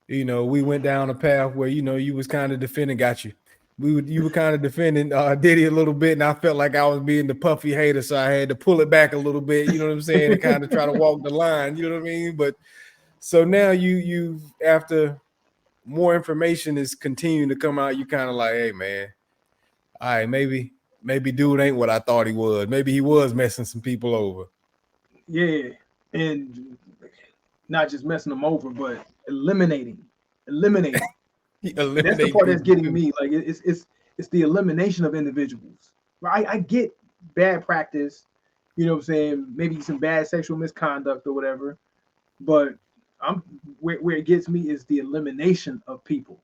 you know, we went down a path where, you know, you was kind of defending, you were kind of defending Diddy a little bit, and I felt like I was being the Puffy hater, so I had to pull it back a little bit, you know what I'm saying, and kind of try to walk the line, you know what I mean? But so now you after more information is continuing to come out, you kind of like, hey man, all right, maybe dude ain't what I thought he was. Maybe he was messing some people over. Yeah, and not just messing them over, but eliminating. That's the Eliminate part that's people getting too. me. Like it's the elimination of individuals. Right? I get bad practice, you know what I'm saying? Maybe some bad sexual misconduct or whatever, but I'm where it gets me is the elimination of people.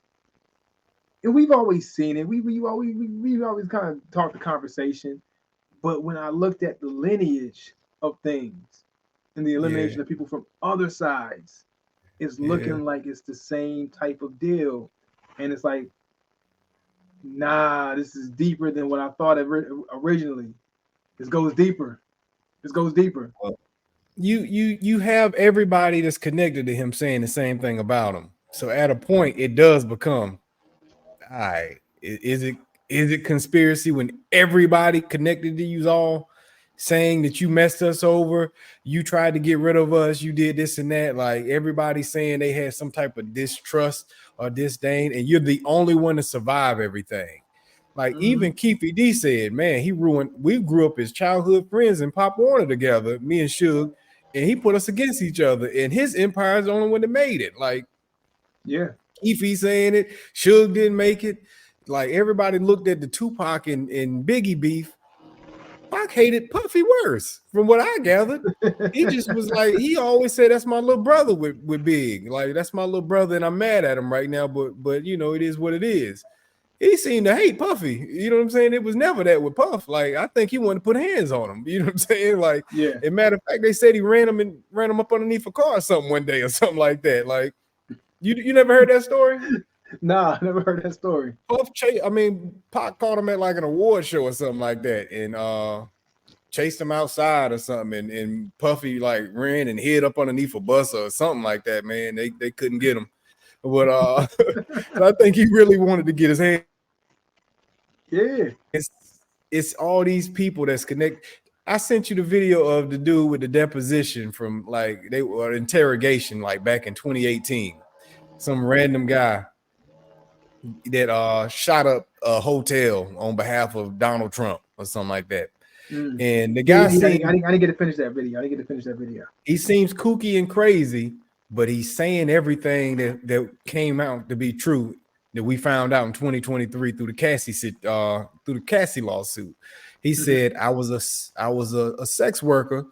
And we've always seen it. We've always kind of talked the conversation, but when I looked at the lineage of things and the Yeah, elimination of people from other sides, it's yeah. looking like it's the same type of deal. And it's like, nah, this is deeper than what I thought originally. This goes deeper. This goes deeper. Well, you have everybody that's connected to him saying the same thing about him. So at a point, it does become, all right, is it conspiracy when everybody connected to you all saying that you messed us over, you tried to get rid of us, you did this and that, like everybody saying they had some type of distrust or disdain, and you're the only one to survive everything. Like Mm-hmm. even Keefe D said, man, we grew up as childhood friends and Pop Warner together, me and Suge, and he put us against each other, and his empire is the only one that made it. Like Yeah. Keefe saying it, Suge didn't make it. Like everybody looked at the Tupac and Biggie beef. Pac hated Puffy worse, from what I gathered. He just was like, he always said, that's my little brother with Big. Like, that's my little brother, and I'm mad at him right now, but you know, it is what it is. He seemed to hate Puffy. You know what I'm saying? It was never that with Puff. Like, I think he wanted to put hands on him. You know what I'm saying? Like, Yeah. as a matter of fact, they said he ran him up underneath a car or something one day or something like that. Like, you never heard that story? Nah, I never heard that story. Pac caught him at like an award show or something like that, and chased him outside or something, and Puffy like ran and hid up underneath a bus or something like that. Man, they couldn't get him, but so I think he really wanted to get his hand. Yeah. It's all these people that's connected. I sent you the video of the dude with the deposition from like they were interrogation like back in 2018. Some random guy that shot up a hotel on behalf of Donald Trump or something like that. Mm. And the Yeah, guy yeah, seemed, I didn't get to finish that video. I didn't get to finish that video. he seems kooky and crazy, but he's saying everything that came out to be true that we found out in 2023 through the Cassie lawsuit. He said I was a sex worker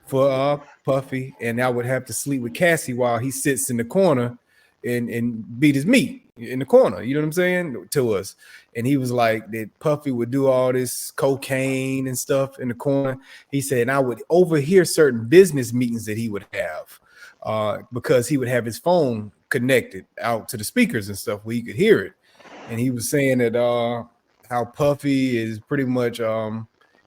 for Puffy, and I would have to sleep with Cassie while he sits in the corner and beat his meat in the corner. You know what I'm saying? To us. And he was like that Puffy would do all this cocaine and stuff in the corner. He said, and I would overhear certain business meetings that he would have because he would have his phone connected out to the speakers and stuff where he could hear it. And he was saying that how Puffy is pretty much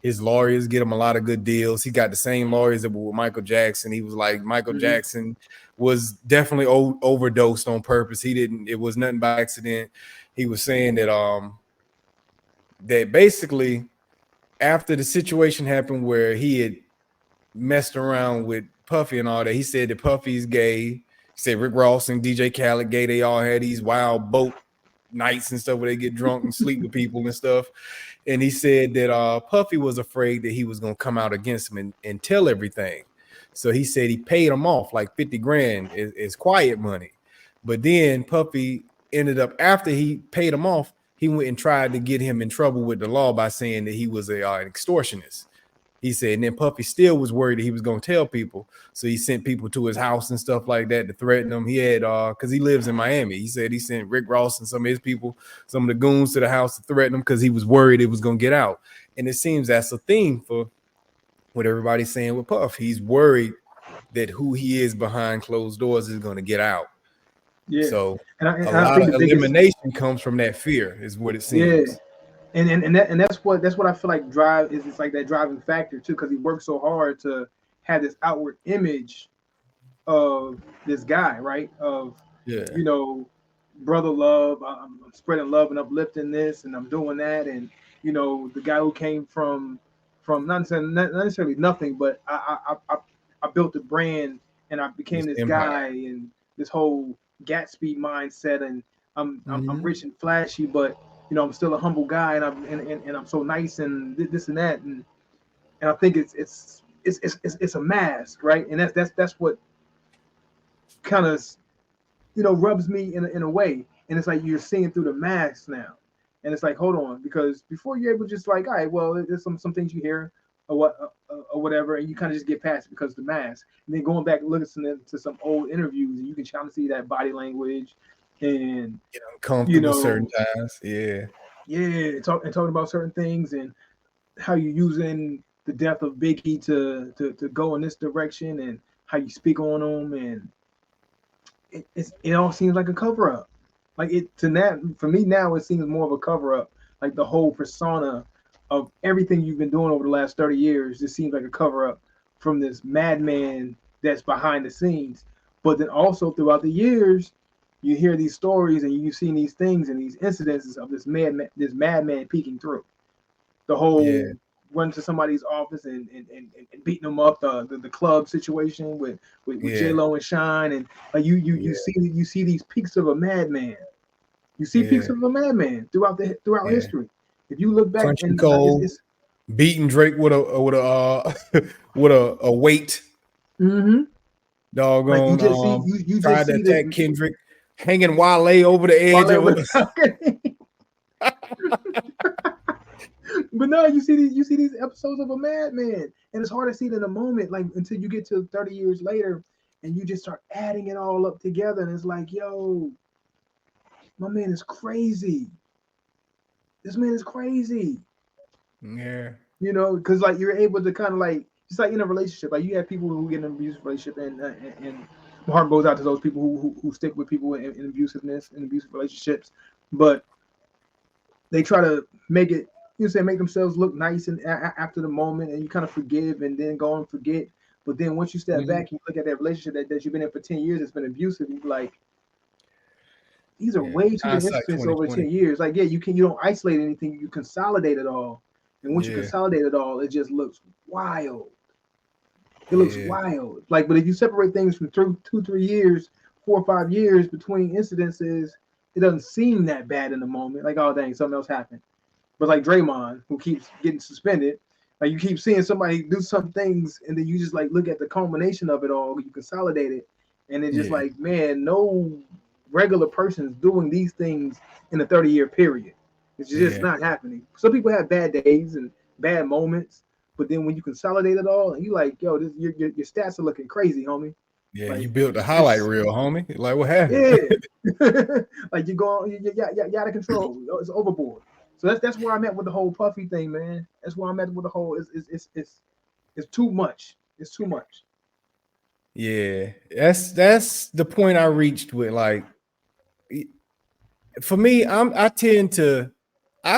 his lawyers get him a lot of good deals. He got the same lawyers that were with Michael Jackson. He was like, Michael Jackson was definitely overdosed on purpose. It was nothing by accident. He was saying that that basically after the situation happened where he had messed around with Puffy and all that, he said that Puffy's gay. said Rick Ross and DJ Khaled Gay, they all had these wild boat nights and stuff where they get drunk and sleep with people and stuff. And he said that Puffy was afraid that he was gonna come out against him and tell everything. So he said he paid him off like 50 grand is quiet money. But then Puffy ended up, after he paid him off, he went and tried to get him in trouble with the law by saying that he was an extortionist. He said, and then Puffy still was worried that he was going to tell people. So he sent people to his house and stuff like that to threaten him. He had, because he lives in Miami. He said he sent Rick Ross and some of his people, some of the goons to the house to threaten him because he was worried it was going to get out. And it seems that's a theme for what everybody's saying with Puff. He's worried that who he is behind closed doors is going to get out. Yeah. So a lot of elimination comes from that fear, is what it seems. Yeah. And that's what I feel like drive is. It's like that driving factor too, because he worked so hard to have this outward image of this guy, right? Of you know, brother love. I'm spreading love and uplifting this, and I'm doing that, and you know, the guy who came from not necessarily nothing, but I built a brand and I became this guy, and this whole Gatsby mindset, and I'm rich and flashy, but you know, I'm still a humble guy, and I'm so nice and this and that, and I think it's a mask, right? And that's what kind of, you know, rubs me in a way, and it's like you're seeing through the mask now, and it's like, hold on, because before you're able to just like, all right, well, there's some things you hear or whatever, and you kind of just get past it because of the mask, and then going back and listening to some old interviews, and you can kind of see that body language. And comfortable certain times, talking about certain things and how you're using the death of Biggie to go in this direction, and how you speak on them, and it all seems like a cover up. Like for me now, it seems more of a cover up. Like the whole persona of everything you've been doing over the last 30 years just seems like a cover up from this madman that's behind the scenes. But then also throughout the years, you hear these stories and you've seen these things and these incidences of this madman peeking through. The whole run to somebody's office and beating them up, the club situation with J-Lo and Shine, and like you see these peaks of a madman. You see peaks of a madman throughout history. If you look back and it's beating Drake with a weight. Mm-hmm. Doggone. Like you tried to attack Kendrick. Hanging Wale over the edge of it. But no, you see these episodes of a madman, and it's hard to see it in a moment, like until you get to 30 years later, and you just start adding it all up together, and it's like, yo, my man is crazy. This man is crazy. Yeah. You know, because like you're able to kind of like, it's like in a relationship, like you have people who get in an abusive relationship, and my heart goes out to those people who stick with people in abusiveness, in abusive relationships, but they try to make it, make themselves look nice and after the moment, and you kind of forgive and then go and forget. But then once you step back and you look at that relationship that you've been in for 10 years, it's been abusive, you're like, these are way too many instances over 10 years. Like, you don't isolate anything, you consolidate it all. And once you consolidate it all, it just looks wild. It looks wild. Like, but if you separate things from 2-3 years, 4 or 5 years between incidences, it doesn't seem that bad in the moment. Like, oh dang, something else happened. But like Draymond, who keeps getting suspended, like you keep seeing somebody do some things, and then you just like look at the culmination of it all. You consolidate it, and it's just like, man, no regular person is doing these things in a 30-year period. It's just not happening. Some people have bad days and bad moments. But then when you consolidate it all, and you like, yo, your stats are looking crazy, homie. Yeah, like, you built the highlight reel, homie. Like, what happened? Yeah, like you're out of control. It's overboard. So that's where I'm at with the whole Puffy thing, man. That's where I'm at with the whole. It's too much. It's too much. Yeah, that's the point I reached with, like, for me, I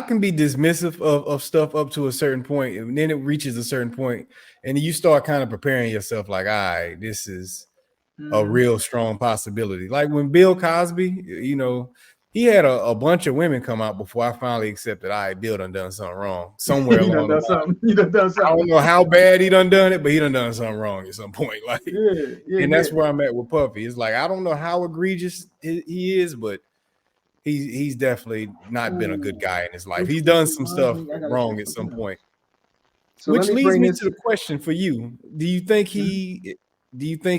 can be dismissive of stuff up to a certain point, and then it reaches a certain point, and you start kind of preparing yourself like, all right, this is a real strong possibility. Like when Bill Cosby, he had a bunch of women come out before I finally accepted. All right, Bill done something wrong somewhere You along the line. You done I don't something. know how bad he done it, but he done something wrong at some point. Like, and that's Yeah. where I'm at with Puffy. It's like I don't know how egregious he is, but he's definitely not been a good guy in his life. He's done some stuff wrong at some point. So Which leads bring me this to the question for you: Do you think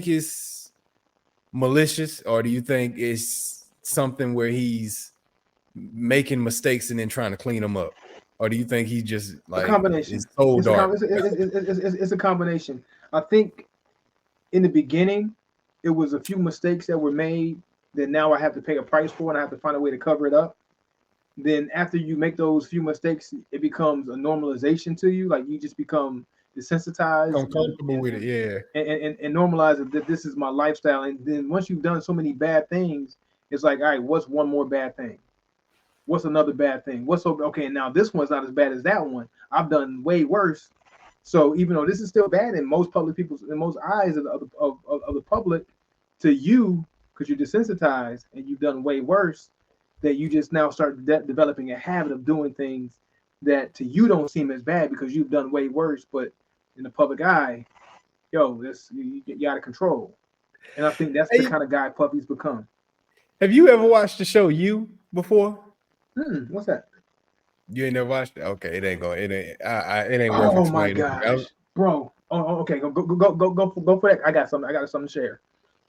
it's malicious, or do you think it's something where he's making mistakes and then trying to clean them up, or do you think he just a like combination. is so dark? It's a combination. I think in the beginning, it was a few mistakes that were made that now I have to pay a price for, and I have to find a way to cover it up. Then after you make those few mistakes, it becomes a normalization to you. Like you just become desensitized I'm comfortable with it, yeah. and normalize it that this is my lifestyle. And then once you've done so many bad things, it's like, all right, what's one more bad thing? What's another bad thing? What's okay? Now this one's not as bad as that one. I've done way worse. So even though this is still bad in most public people's, in most eyes of the public, to you, because you're desensitized and you've done way worse, that you just now start developing a habit of doing things that to you don't seem as bad because you've done way worse, but in the public eye, yo, this you out of control. And I think that's the kind of guy Puffy's become. Have you ever watched the show You before? What's that? You ain't never watched it? Okay, it ain't worth explaining. Oh my gosh, bro. Oh, okay. Go for that. I got something to share.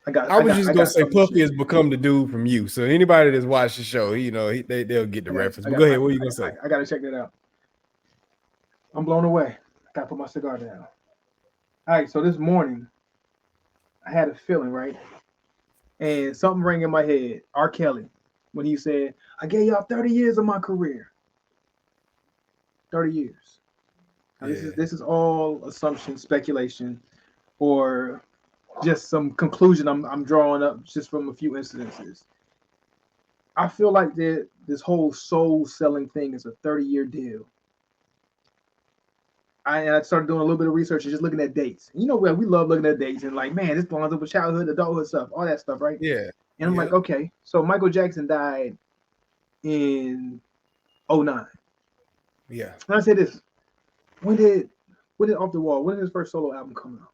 I was just gonna say Puffy has become the dude from You. So anybody that's watched the show, they'll get the reference. But go ahead. What are you gonna say? I gotta check that out. I'm blown away. I gotta put my cigar down. All right. So this morning, I had a feeling, right, and something rang in my head. R. Kelly, when he said, "I gave y'all 30 years of my career." 30 years. Now, this is all assumption, speculation, or just some conclusion I'm drawing up just from a few incidences. I feel like that this whole soul selling thing is a 30-year deal. I started doing a little bit of research and just looking at dates. You know, we love looking at dates and like, man, this belongs up with childhood, adulthood stuff, all that stuff, right? Yeah. And I'm like, okay, so Michael Jackson died in 2009. Yeah. And I said this, when did Off the Wall, when did his first solo album come out?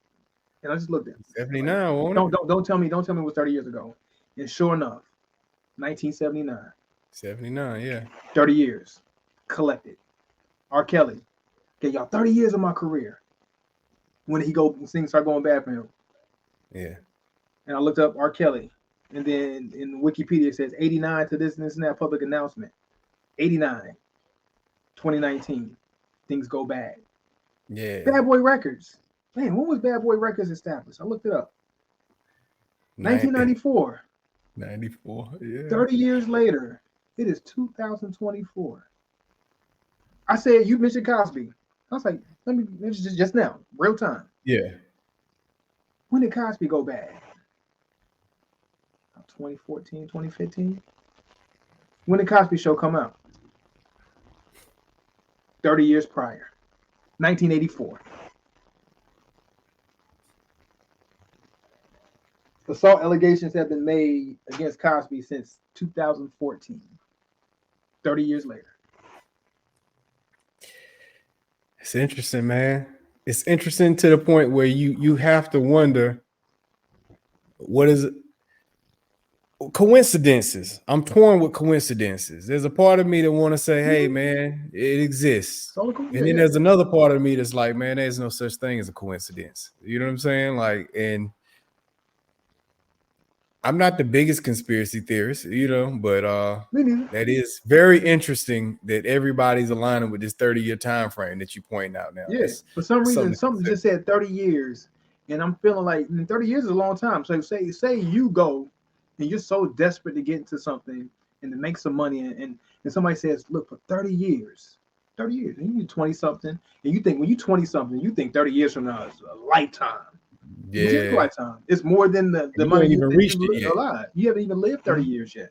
And I just looked at it. 79. Like, don't tell me it was 30 years ago. And sure enough, 1979. 79, yeah. 30 years collected. R. Kelly, okay, y'all 30 years of my career. When did he go things start going bad for him? Yeah. And I looked up R. Kelly, and then in Wikipedia it says 89 to this and that public announcement. 89, 2019, things go bad. Yeah. Bad Boy Records. Man, when was Bad Boy Records established? I looked it up. 1994. 94, yeah. 30 years later, it is 2024. I said, you mentioned Cosby. I was like, let me just now, real time. Yeah. When did Cosby go bad? 2014, 2015? When did Cosby Show come out? 30 years prior. 1984. Assault allegations have been made against Cosby since 2014. 30 years later. It's interesting, man. It's interesting to the point where you have to wonder what is coincidences. I'm torn with coincidences. There's a part of me that want to say, hey, man, it exists. And then there's another part of me that's like, man, there's no such thing as a coincidence. You know what I'm saying? Like, and I'm not the biggest conspiracy theorist, but that is very interesting that everybody's aligning with this 30-year time frame that you point out now. Yeah, for some reason, something just said 30 years, and I'm feeling like 30 years is a long time. So say you go and you're so desperate to get into something and to make some money, and somebody says, look, for 30 years, and you're 20-something, and you think when you're 20-something, you think 30 years from now is a lifetime. Yeah, it's a lifetime. It's more than the money you haven't even reached it yet. Alive. You haven't even lived 30 years yet.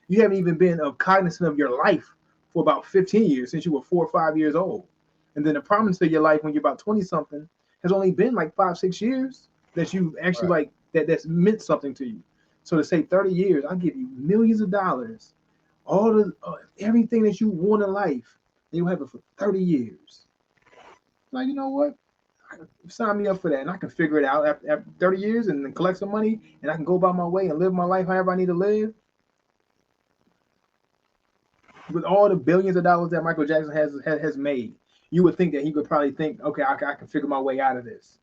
You haven't even been cognizant of your life for about 15 years since you were 4 or 5 years old. And then the prominence of your life when you're about 20-something has only been like 5-6 years that you've actually that's meant something to you. So to say 30 years, I'll give you millions of dollars all the everything that you want in life, and you have it for 30 years. Like, you know what? Sign me up for that, and I can figure it out after 30 years, and then collect some money, and I can go about my way and live my life however I need to live. With all the billions of dollars that Michael Jackson has made, you would think that he could probably think, okay, I can figure my way out of this.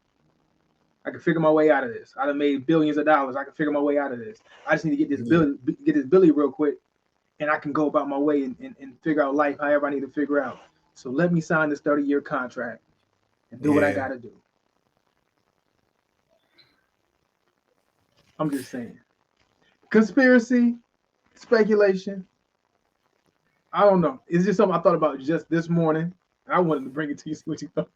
I can figure my way out of this. I done made billions of dollars. I can figure my way out of this. I just need to get this Billy real quick, and I can go about my way and figure out life however I need to figure out. So let me sign this 30-year contract and do what I got to do. I'm just saying. Conspiracy, speculation. I don't know. It's just something I thought about just this morning. I wanted to bring it to you, see what you thought.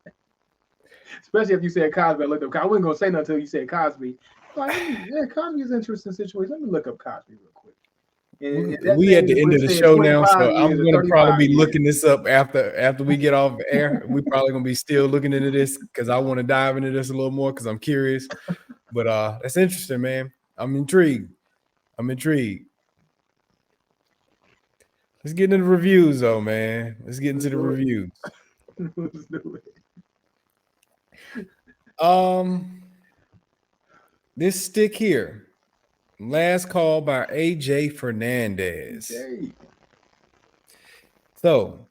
Especially if you said Cosby. I looked up. I wasn't gonna say nothing until you said Cosby. Like, yeah, Cosby is an interesting situation. Let me look up Cosby real quick. We at the end of the show now, so I'm gonna probably be looking this up after we get off the air. We probably gonna be still looking into this because I want to dive into this a little more because I'm curious. But that's interesting, man. I'm intrigued. Let's get into the reviews, though, man. Let's get into the reviews. Let's do it. This stick here, Last Call by AJ Fernandez. Okay. So,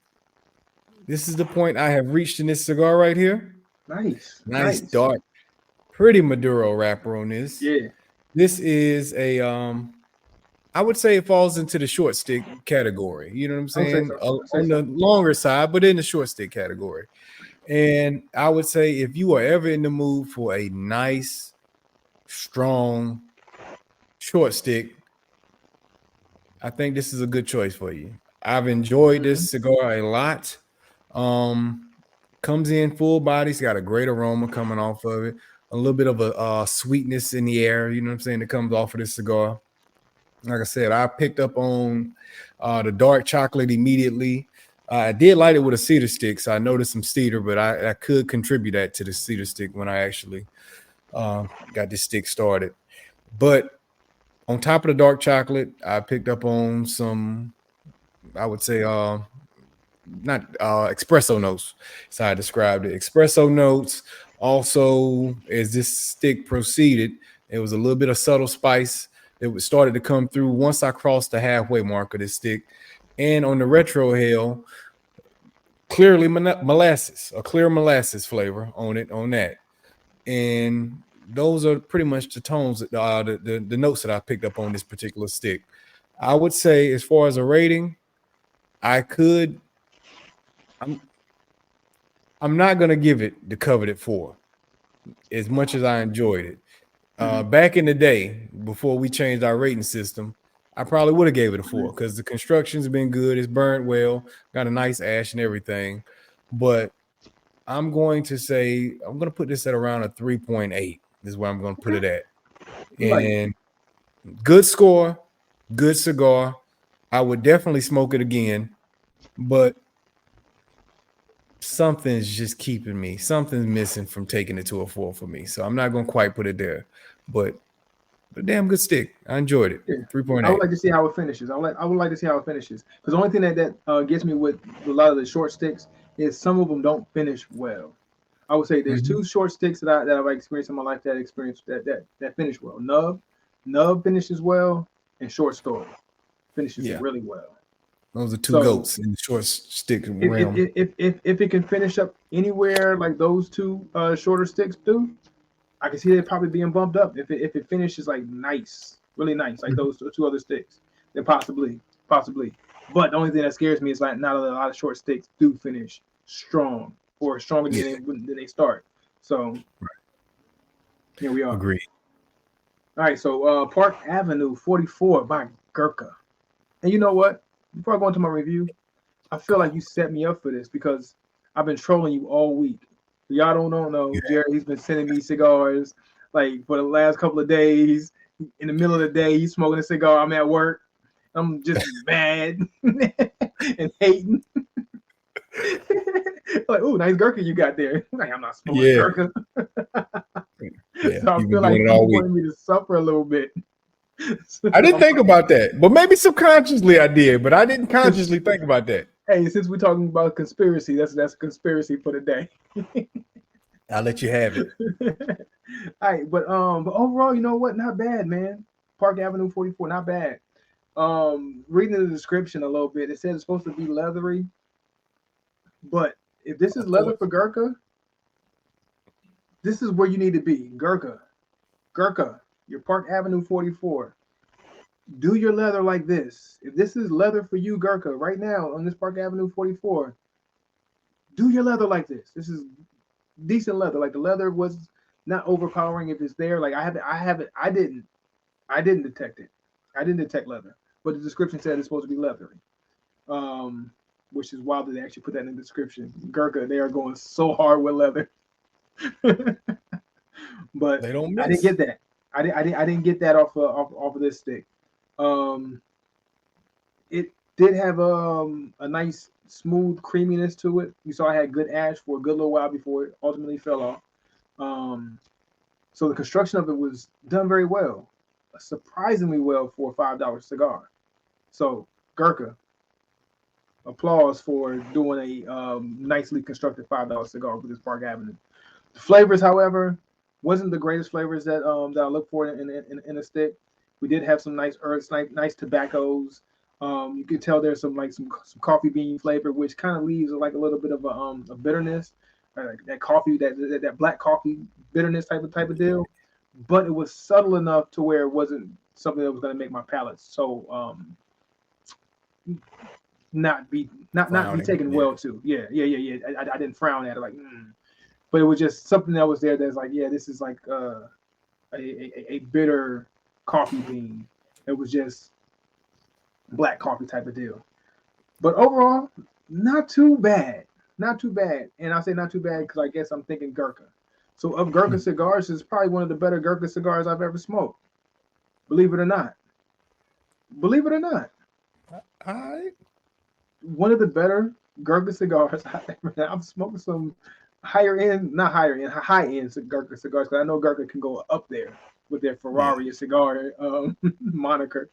this is the point I have reached in this cigar right here. Nice dark, pretty Maduro wrapper on this. Yeah. This is a I would say it falls into the short stick category. You know what I'm saying? On the longer side, but in the short stick category. And I would say if you are ever in the mood for a nice, strong short stick, I think this is a good choice for you. I've enjoyed this cigar a lot. Comes in full body. It's got a great aroma coming off of it. A little bit of a sweetness in the air, you know what I'm saying, that comes off of this cigar. Like I said, I picked up on the dark chocolate immediately. I did light it with a cedar stick, so I noticed some cedar, but I could contribute that to the cedar stick when I actually got this stick started. But on top of the dark chocolate, I picked up on some, I would say, not espresso notes. So I described it. Espresso notes. Also, as this stick proceeded, it was a little bit of subtle spice that started to come through once I crossed the halfway mark of this stick. And on the retro hell, clearly molasses, a clear molasses flavor on that. And those are pretty much the tones, the notes that I picked up on this particular stick. I would say, as far as a rating, I'm not going to give it the coveted 4 as much as I enjoyed it. Back in the day, before we changed our rating system, I probably would have gave it a 4 because the construction's been good. It's burned well, got a nice ash and everything. But I'm going to say, I'm going to put this at around a 3.8 is where I'm going to put it at. And good score, good cigar. I would definitely smoke it again, but something's just keeping me. Something's missing from taking it to a 4 for me. So I'm not going to quite put it there, but a damn good stick. I enjoyed it. 3.8. I would like to see how it finishes. I would like to see how it finishes because the only thing that gets me with a lot of the short sticks is some of them don't finish well. I would say there's 2 short sticks that I've experienced in my life that finish well. Nub finishes well, and Short Story finishes really well. Those are 2 goats in the short stick realm. If it can finish up anywhere like those 2 shorter sticks do, I can see it probably being bumped up. If it finishes like nice, really nice, like those 2 other sticks, then possibly. But the only thing that scares me is like not a lot of short sticks do finish strong or stronger than they start. So here we are. Agreed. All right, so Park Avenue 44 by Gurkha. And you know what? Before I go into my review, I feel like you set me up for this because I've been trolling you all week. Y'all don't know, Jared, he's been sending me cigars like for the last couple of days. In the middle of the day, he's smoking a cigar. I'm at work. I'm just mad and hating. Like, ooh, nice Gurkha you got there. Like, I'm not smoking Gurkha. So I feel like you wanted me to suffer a little bit. I didn't think about that, but maybe subconsciously I did, but I didn't consciously think about that. Hey, since we're talking about conspiracy, that's a conspiracy for the day. I'll let you have it. All right, but overall, you know what? Not bad, man. Park Avenue 44, not bad. Reading the description a little bit, it says it's supposed to be leathery, but if this is Of leather course. for Gurkha, this is where you need to be. Gurkha, your Park Avenue 44. Do your leather like this. If this is leather for you, Gurkha, right now on this Park Avenue 44, do your leather like this. This is decent leather. Like the leather was not overpowering if it's there. Like I didn't detect it. I didn't detect leather, but the description said it's supposed to be leathery. Which is wild that they actually put that in the description. Gurkha, they are going so hard with leather. But They don't I didn't miss. get that. I didn't get that off of this stick. Um, it did have a nice smooth creaminess to it. You saw I had good ash for a good little while before it ultimately fell off. Um, so the construction of it was done very well, surprisingly well for a $5 cigar. So Gurkha, applause for doing a nicely constructed $5 cigar with this Park Avenue. The flavors, however, wasn't the greatest flavors that I look for in a stick. We did have some nice herbs, nice tobaccos. You could tell there's some coffee bean flavor, which kind of leaves like a little bit of a bitterness, like that coffee that black coffee bitterness type of deal. But it was subtle enough to where it wasn't something that was going to make my palate so not be Frowning. taken Yeah. well to. Yeah. I didn't frown at it like, but it was just something that was there that's like, yeah, this is like a bitter coffee bean. It was just black coffee type of deal. But overall, not too bad. Not too bad. And I say not too bad because I guess I'm thinking Gurkha. So of Gurkha cigars, is probably one of the better Gurkha cigars I've ever smoked. Believe it or not. Believe it or not. All right. One of the better Gurkha cigars I've smoked some not higher end, high end Gurkha cigars. Because I know Gurkha can go up there with their Yeah. Ferrari cigar moniker.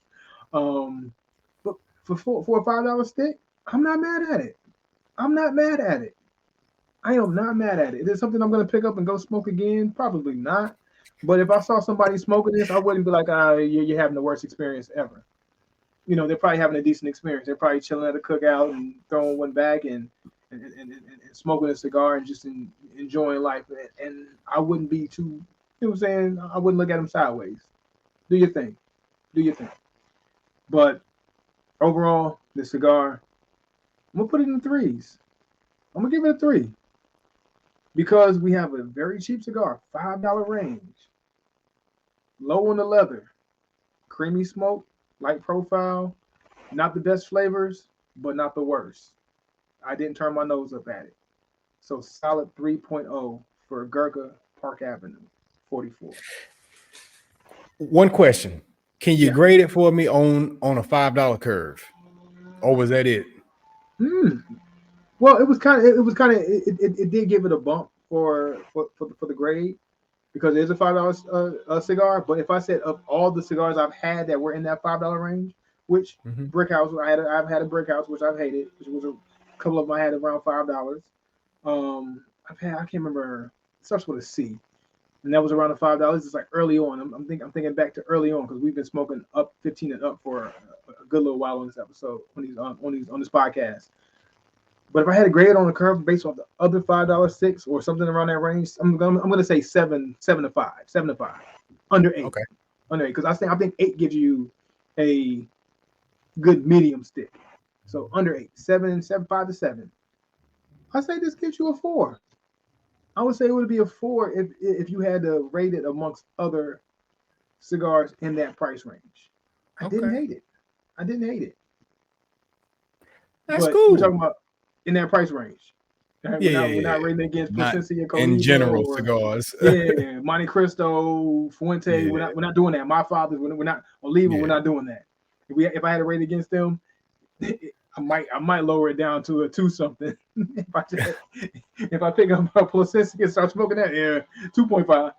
But for a $5 stick, I'm not mad at it. I'm not mad at it. I am not mad at it. Is it something I'm going to pick up and go smoke again? Probably not. But if I saw somebody smoking this, I wouldn't be like, you're having the worst experience ever. They're probably having a decent experience. They're probably chilling at a cookout and throwing one back and smoking a cigar and just enjoying life. And I wouldn't be too, you know what I'm saying? I wouldn't look at them sideways. Do your thing. Do your thing. But overall, the cigar, I'm going to put it in the threes. I'm going to give it a 3 because we have a very cheap cigar, $5 range, low on the leather, creamy smoke, light profile, not the best flavors, but not the worst. I didn't turn my nose up at it. So solid 3.0 for Gurkha Park Avenue 44. One question: can you Yeah. grade it for me on a $5 curve, or was that it? Well, it did give it a bump for the grade because it is a $5 cigar. But if I said of all the cigars I've had that were in that $5 range, which Mm-hmm. Brick House, I've had a Brick House which I've hated, which was a couple of them I had around $5. I can't remember. It starts with a C, and that was around the $5. It's like early on. I'm thinking back to early on because we've been smoking up 15 and up for a good little while on this episode on this podcast. But if I had to grade on the curve based on the other $5 or something around that range, I'm gonna say 7 to 5, under 8, Okay. because I think 8 gives you a good medium stick. So under 8, 5 to 7. I say this gives you a 4. I would say it would be a 4 if you had to rate it amongst other cigars in that price range. I didn't Okay. hate it. I didn't hate it. That's But we're cool. talking about in that price range. Right? Yeah. We're not rating against Not Plasencia in Colita general or cigars. Monte Cristo, Fuente. Yeah. We're not doing that. My father's we're not Oliva. We're Yeah. not doing that. If I had to rate against them, I might lower it down to a 2 something. if I pick up a Plasencia and start smoking that, 2.5.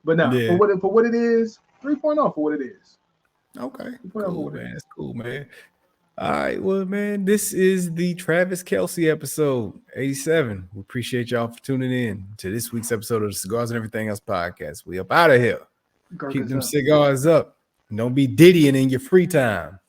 But no, Yeah. for what it is, 3.0 for what it is. Okay, Whatever cool, with it. man. That's cool, man. All right, well, man, this is the Travis Kelsey episode 87. We appreciate y'all for tuning in to this week's episode of the Cigars and Everything Else podcast. We up out of here. Keep them cigars up. And don't be Diddying in your free time.